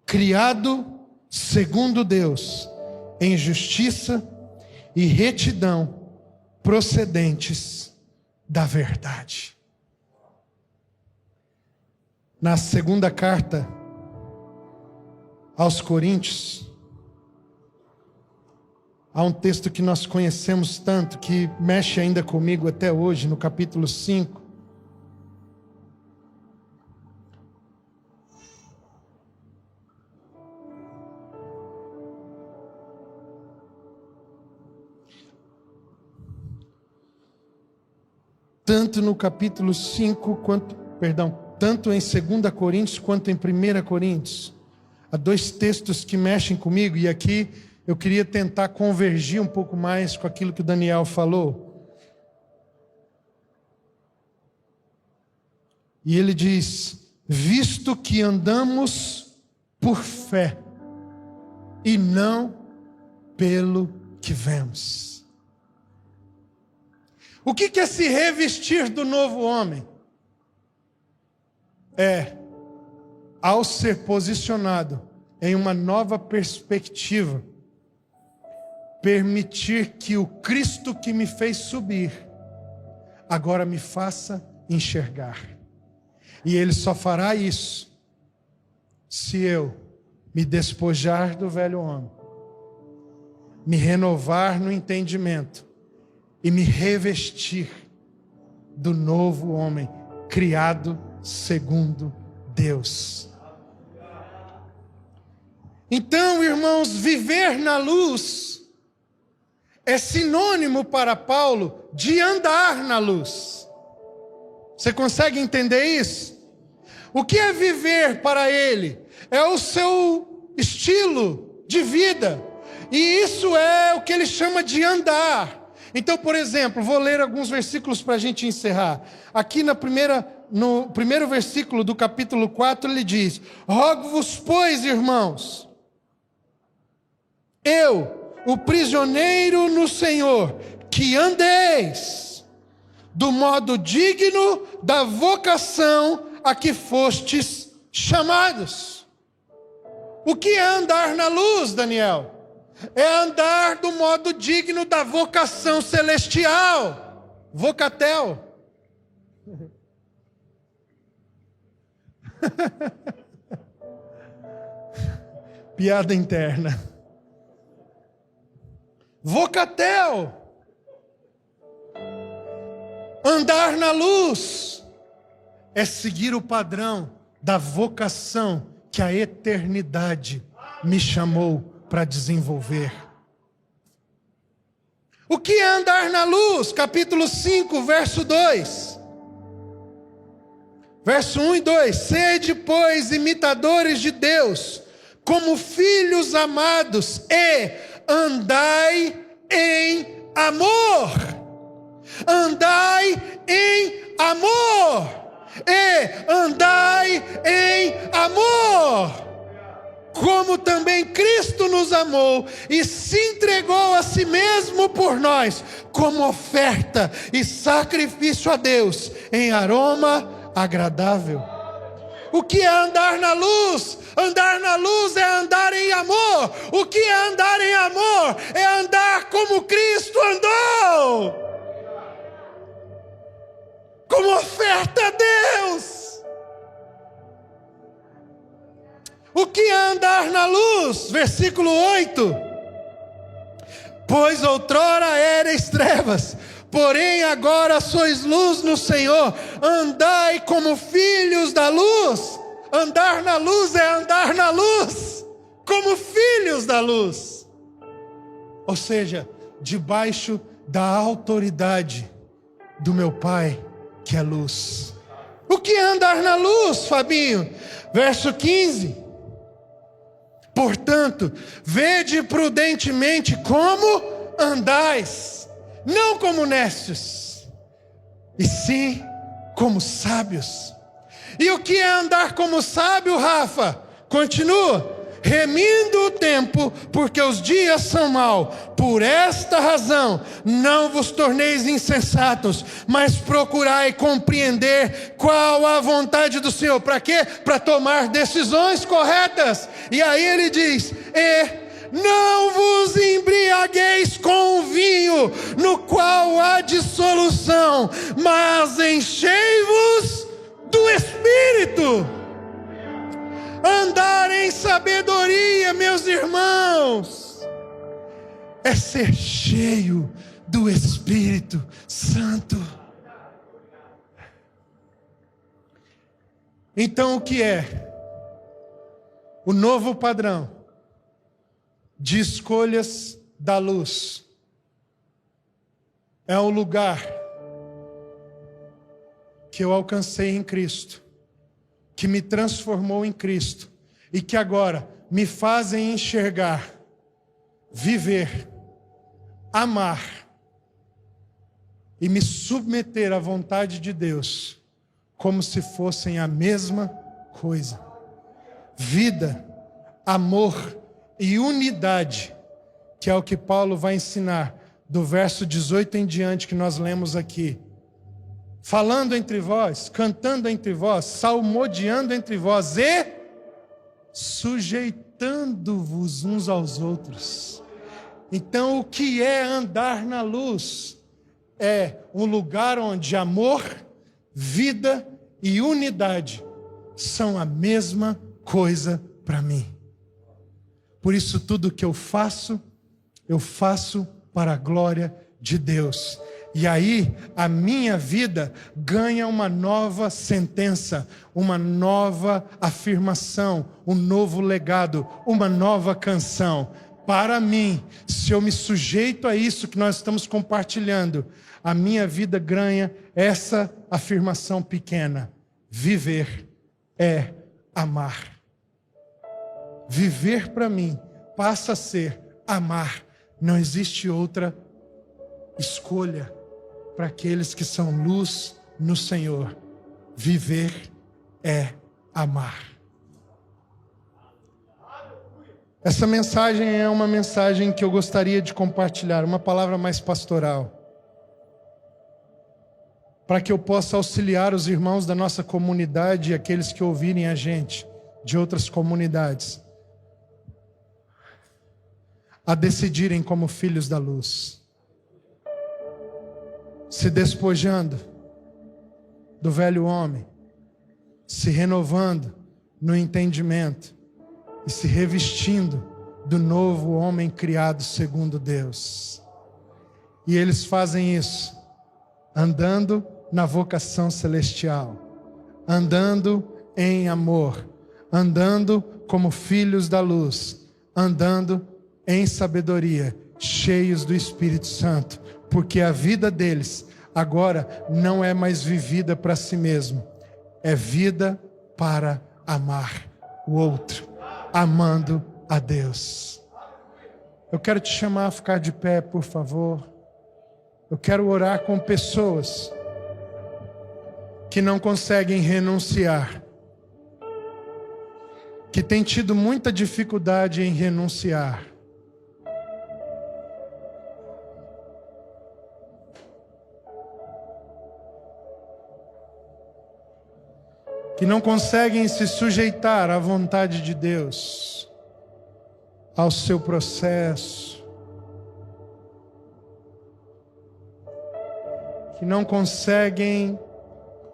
A: criado segundo Deus, em justiça e retidão, procedentes da verdade. Na segunda carta aos Coríntios, há um texto que nós conhecemos tanto, que mexe ainda comigo até hoje, no capítulo 5. Tanto no capítulo 5, tanto em 2 Coríntios quanto em 1 Coríntios. Há dois textos que mexem comigo, e aqui eu queria tentar convergir um pouco mais com aquilo que o Daniel falou. E ele diz: visto que andamos por fé, e não pelo que vemos. O que é se revestir do novo homem? É, ao ser posicionado em uma nova perspectiva, permitir que o Cristo que me fez subir, agora me faça enxergar. E Ele só fará isso se eu me despojar do velho homem, me renovar no entendimento e me revestir do novo homem, criado segundo Deus. Então, irmãos, viver na luz é sinônimo para Paulo de andar na luz. Você consegue entender isso? O que é viver para ele? É o seu estilo de vida. E isso é o que ele chama de andar. Então, por exemplo, vou ler alguns versículos para a gente encerrar. Aqui no primeiro versículo do capítulo 4, ele diz: rogo-vos, pois, irmãos, eu, o prisioneiro no Senhor, que andeis do modo digno da vocação a que fostes chamados. O que é andar na luz, Daniel? É andar do modo digno da vocação celestial. Vocatel. Piada interna. Vocatel. Andar na luz é seguir o padrão da vocação que a eternidade me chamou para desenvolver. O que é andar na luz? Capítulo 5, verso 2. Verso 1 e 2. Sede, pois, imitadores de Deus, como filhos amados, e andai em amor. Andai em amor. E andai em amor. Como também Cristo nos amou e se entregou a si mesmo por nós, como oferta e sacrifício a Deus, em aroma agradável. O que é andar na luz? Andar na luz é andar em amor. O que é andar em amor? É andar como Cristo andou, como oferta a Deus. O que é andar na luz? Versículo 8. Pois outrora erais trevas, porém agora sois luz no Senhor. Andai como filhos da luz. Andar na luz é andar na luz, como filhos da luz. Ou seja, debaixo da autoridade do meu Pai, que é luz. O que é andar na luz, Fabinho? Verso 15. Portanto, vede prudentemente como andais, não como necios, e sim como sábios. E o que é andar como sábio, Rafa? Continua. remindo o tempo, porque os dias são maus. Por esta razão, não vos torneis insensatos, mas procurai compreender qual a vontade do Senhor. Para quê? Para tomar decisões corretas. E aí ele diz: não vos embriagueis com vinho, no qual há dissolução, mas enchei-vos do Espírito. Andar em sabedoria, meus irmãos, é ser cheio do Espírito Santo. Então, o que é o novo padrão de escolhas da luz? É um lugar que eu alcancei em Cristo, que me transformou em Cristo e que agora me fazem enxergar, viver, amar e me submeter à vontade de Deus como se fossem a mesma coisa. Vida, amor e unidade, que é o que Paulo vai ensinar do verso 18 em diante que nós lemos aqui. Falando entre vós, cantando entre vós, salmodiando entre vós e sujeitando-vos uns aos outros. Então, o que é andar na luz? É um lugar onde amor, vida e unidade são a mesma coisa para mim. Por isso, tudo que eu faço para a glória de Deus. E aí, a minha vida ganha uma nova sentença, uma nova afirmação, um novo legado, uma nova canção. Para mim, se eu me sujeito a isso que nós estamos compartilhando, a minha vida ganha essa afirmação pequena: viver é amar. Viver para mim passa a ser amar. Não existe outra escolha para aqueles que são luz no Senhor. Viver é amar. Essa mensagem é uma mensagem que eu gostaria de compartilhar, uma palavra mais pastoral, para que eu possa auxiliar os irmãos da nossa comunidade e aqueles que ouvirem a gente de outras comunidades a decidirem como filhos da luz, se despojando do velho homem, se renovando no entendimento e se revestindo do novo homem criado segundo Deus. E eles fazem isso andando na vocação celestial, andando em amor, andando como filhos da luz, andando em sabedoria, cheios do Espírito Santo, porque a vida deles agora não é mais vivida para si mesmo, é vida para amar o outro, amando a Deus. Eu quero te chamar a ficar de pé, por favor. Eu quero orar com pessoas que não conseguem renunciar, que têm tido muita dificuldade em renunciar. Que não conseguem se sujeitar à vontade de Deus, ao seu processo, que não conseguem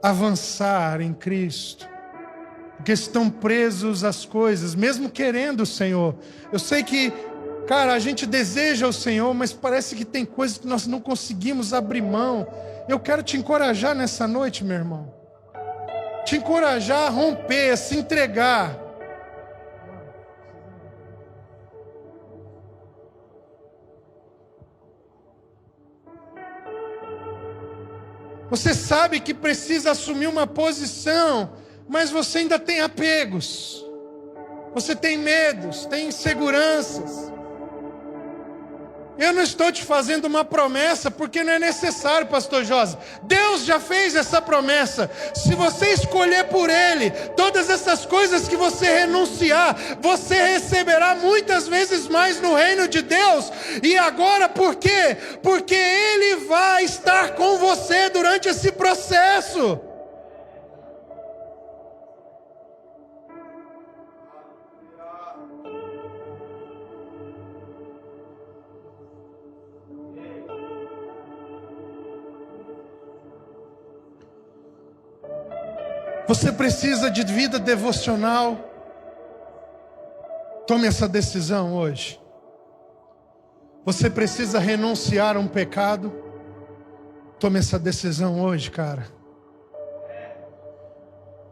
A: avançar em Cristo, porque estão presos às coisas, mesmo querendo o Senhor. Eu sei que, cara, a gente deseja o Senhor, mas parece que tem coisas que nós não conseguimos abrir mão. Eu quero te encorajar nessa noite, meu irmão. Te encorajar a romper, a se entregar. Você sabe que precisa assumir uma posição, mas você ainda tem apegos. Você tem medos, tem inseguranças. Eu não estou te fazendo uma promessa, porque não é necessário, pastor Josi. Deus já fez essa promessa. Se você escolher por Ele, todas essas coisas que você renunciar, você receberá muitas vezes mais no reino de Deus. E agora por quê? Porque Ele vai estar com você durante esse processo. Você precisa de vida devocional. Tome essa decisão hoje. Você precisa renunciar a um pecado. Tome essa decisão hoje, cara.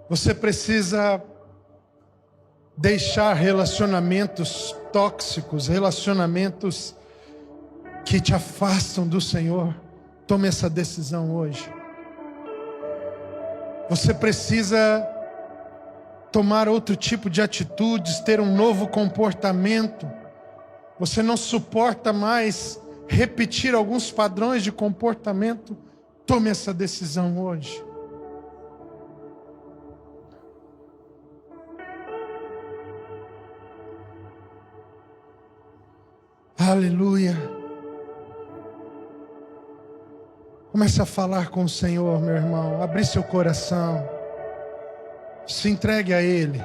A: Você precisa deixar relacionamentos tóxicos, relacionamentos que te afastam do Senhor. Tome essa decisão hoje. Você precisa tomar outro tipo de atitudes, ter um novo comportamento. Você não suporta mais repetir alguns padrões de comportamento. Tome essa decisão hoje. Aleluia. Comece a falar com o Senhor, meu irmão. Abrir seu coração. Se entregue a Ele.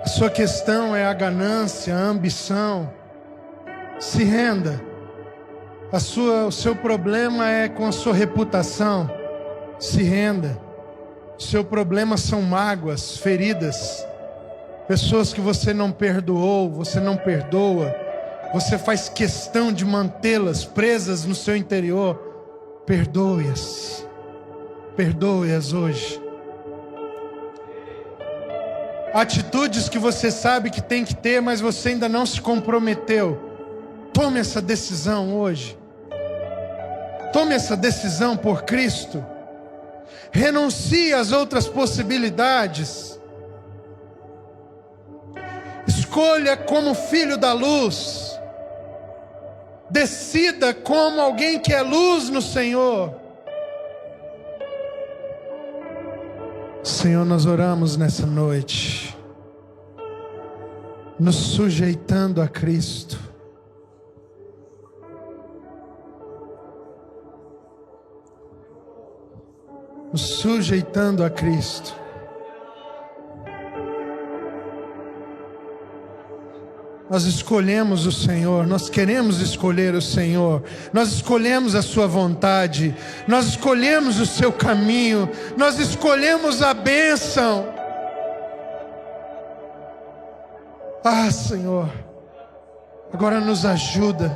A: A sua questão é a ganância, a ambição. Se renda. O seu problema é com a sua reputação. Se renda. O seu problema são mágoas, feridas. Pessoas que você não perdoou, você não perdoa. Você faz questão de mantê-las presas no seu interior. Perdoe-as. Perdoe-as hoje. Atitudes que você sabe que tem que ter, mas você ainda não se comprometeu. Tome essa decisão hoje. Tome essa decisão por Cristo. Renuncie às outras possibilidades. Escolha como filho da luz. Decida como alguém que é luz no Senhor. Senhor, nós oramos nessa noite, nos sujeitando a Cristo. Nos sujeitando a Cristo. Nós escolhemos o Senhor, nós queremos escolher o Senhor, nós escolhemos a sua vontade, nós escolhemos o seu caminho, nós escolhemos a bênção. Ah, Senhor, agora nos ajuda.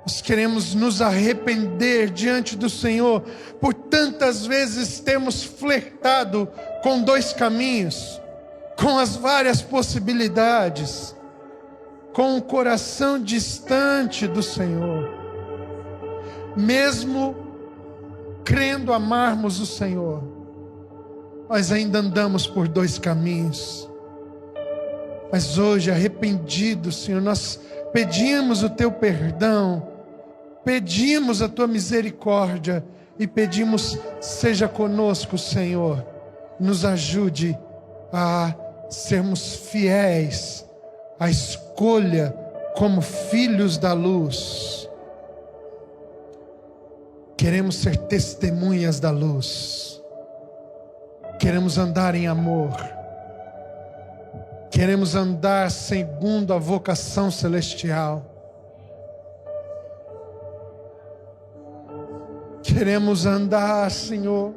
A: Nós queremos nos arrepender diante do Senhor, por tantas vezes temos flertado com dois caminhos, com as várias possibilidades, com o coração distante do Senhor. Mesmo crendo amarmos o Senhor, nós ainda andamos por dois caminhos. Mas hoje, arrependidos, Senhor, nós pedimos o Teu perdão, pedimos a Tua misericórdia e pedimos, seja conosco, Senhor, nos ajude a sermos fiéis à escolha como filhos da luz. Queremos ser testemunhas da luz. Queremos andar em amor. Queremos andar segundo a vocação celestial. Queremos andar, Senhor,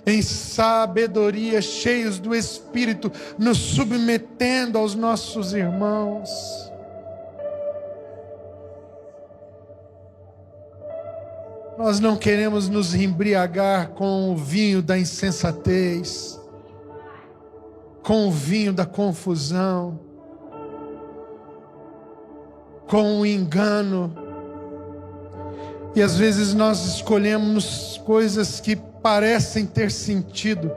A: em sabedoria, cheios do Espírito, nos submetendo aos nossos irmãos. Nós não queremos nos embriagar com o vinho da insensatez, com o vinho da confusão, com o engano. E às vezes nós escolhemos coisas que parecem ter sentido,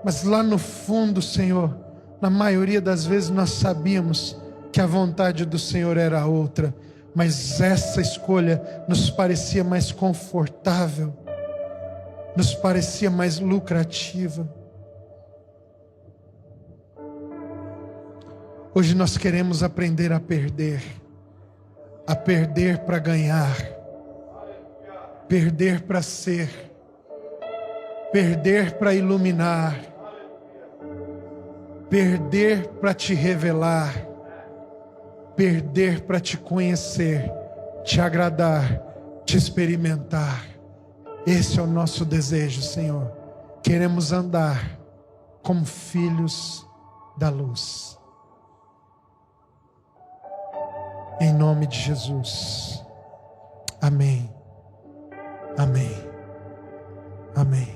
A: mas lá no fundo, Senhor, Na maioria das vezes nós sabíamos que a vontade do Senhor era outra, mas essa escolha nos parecia mais confortável, nos parecia mais lucrativa. Hoje nós queremos aprender a perder para ganhar, perder para ser, perder para iluminar, perder para te revelar, perder para te conhecer, te agradar, te experimentar. Esse é o nosso desejo, Senhor. Queremos andar como filhos da luz. Em nome de Jesus. Amém. Amém. Amém.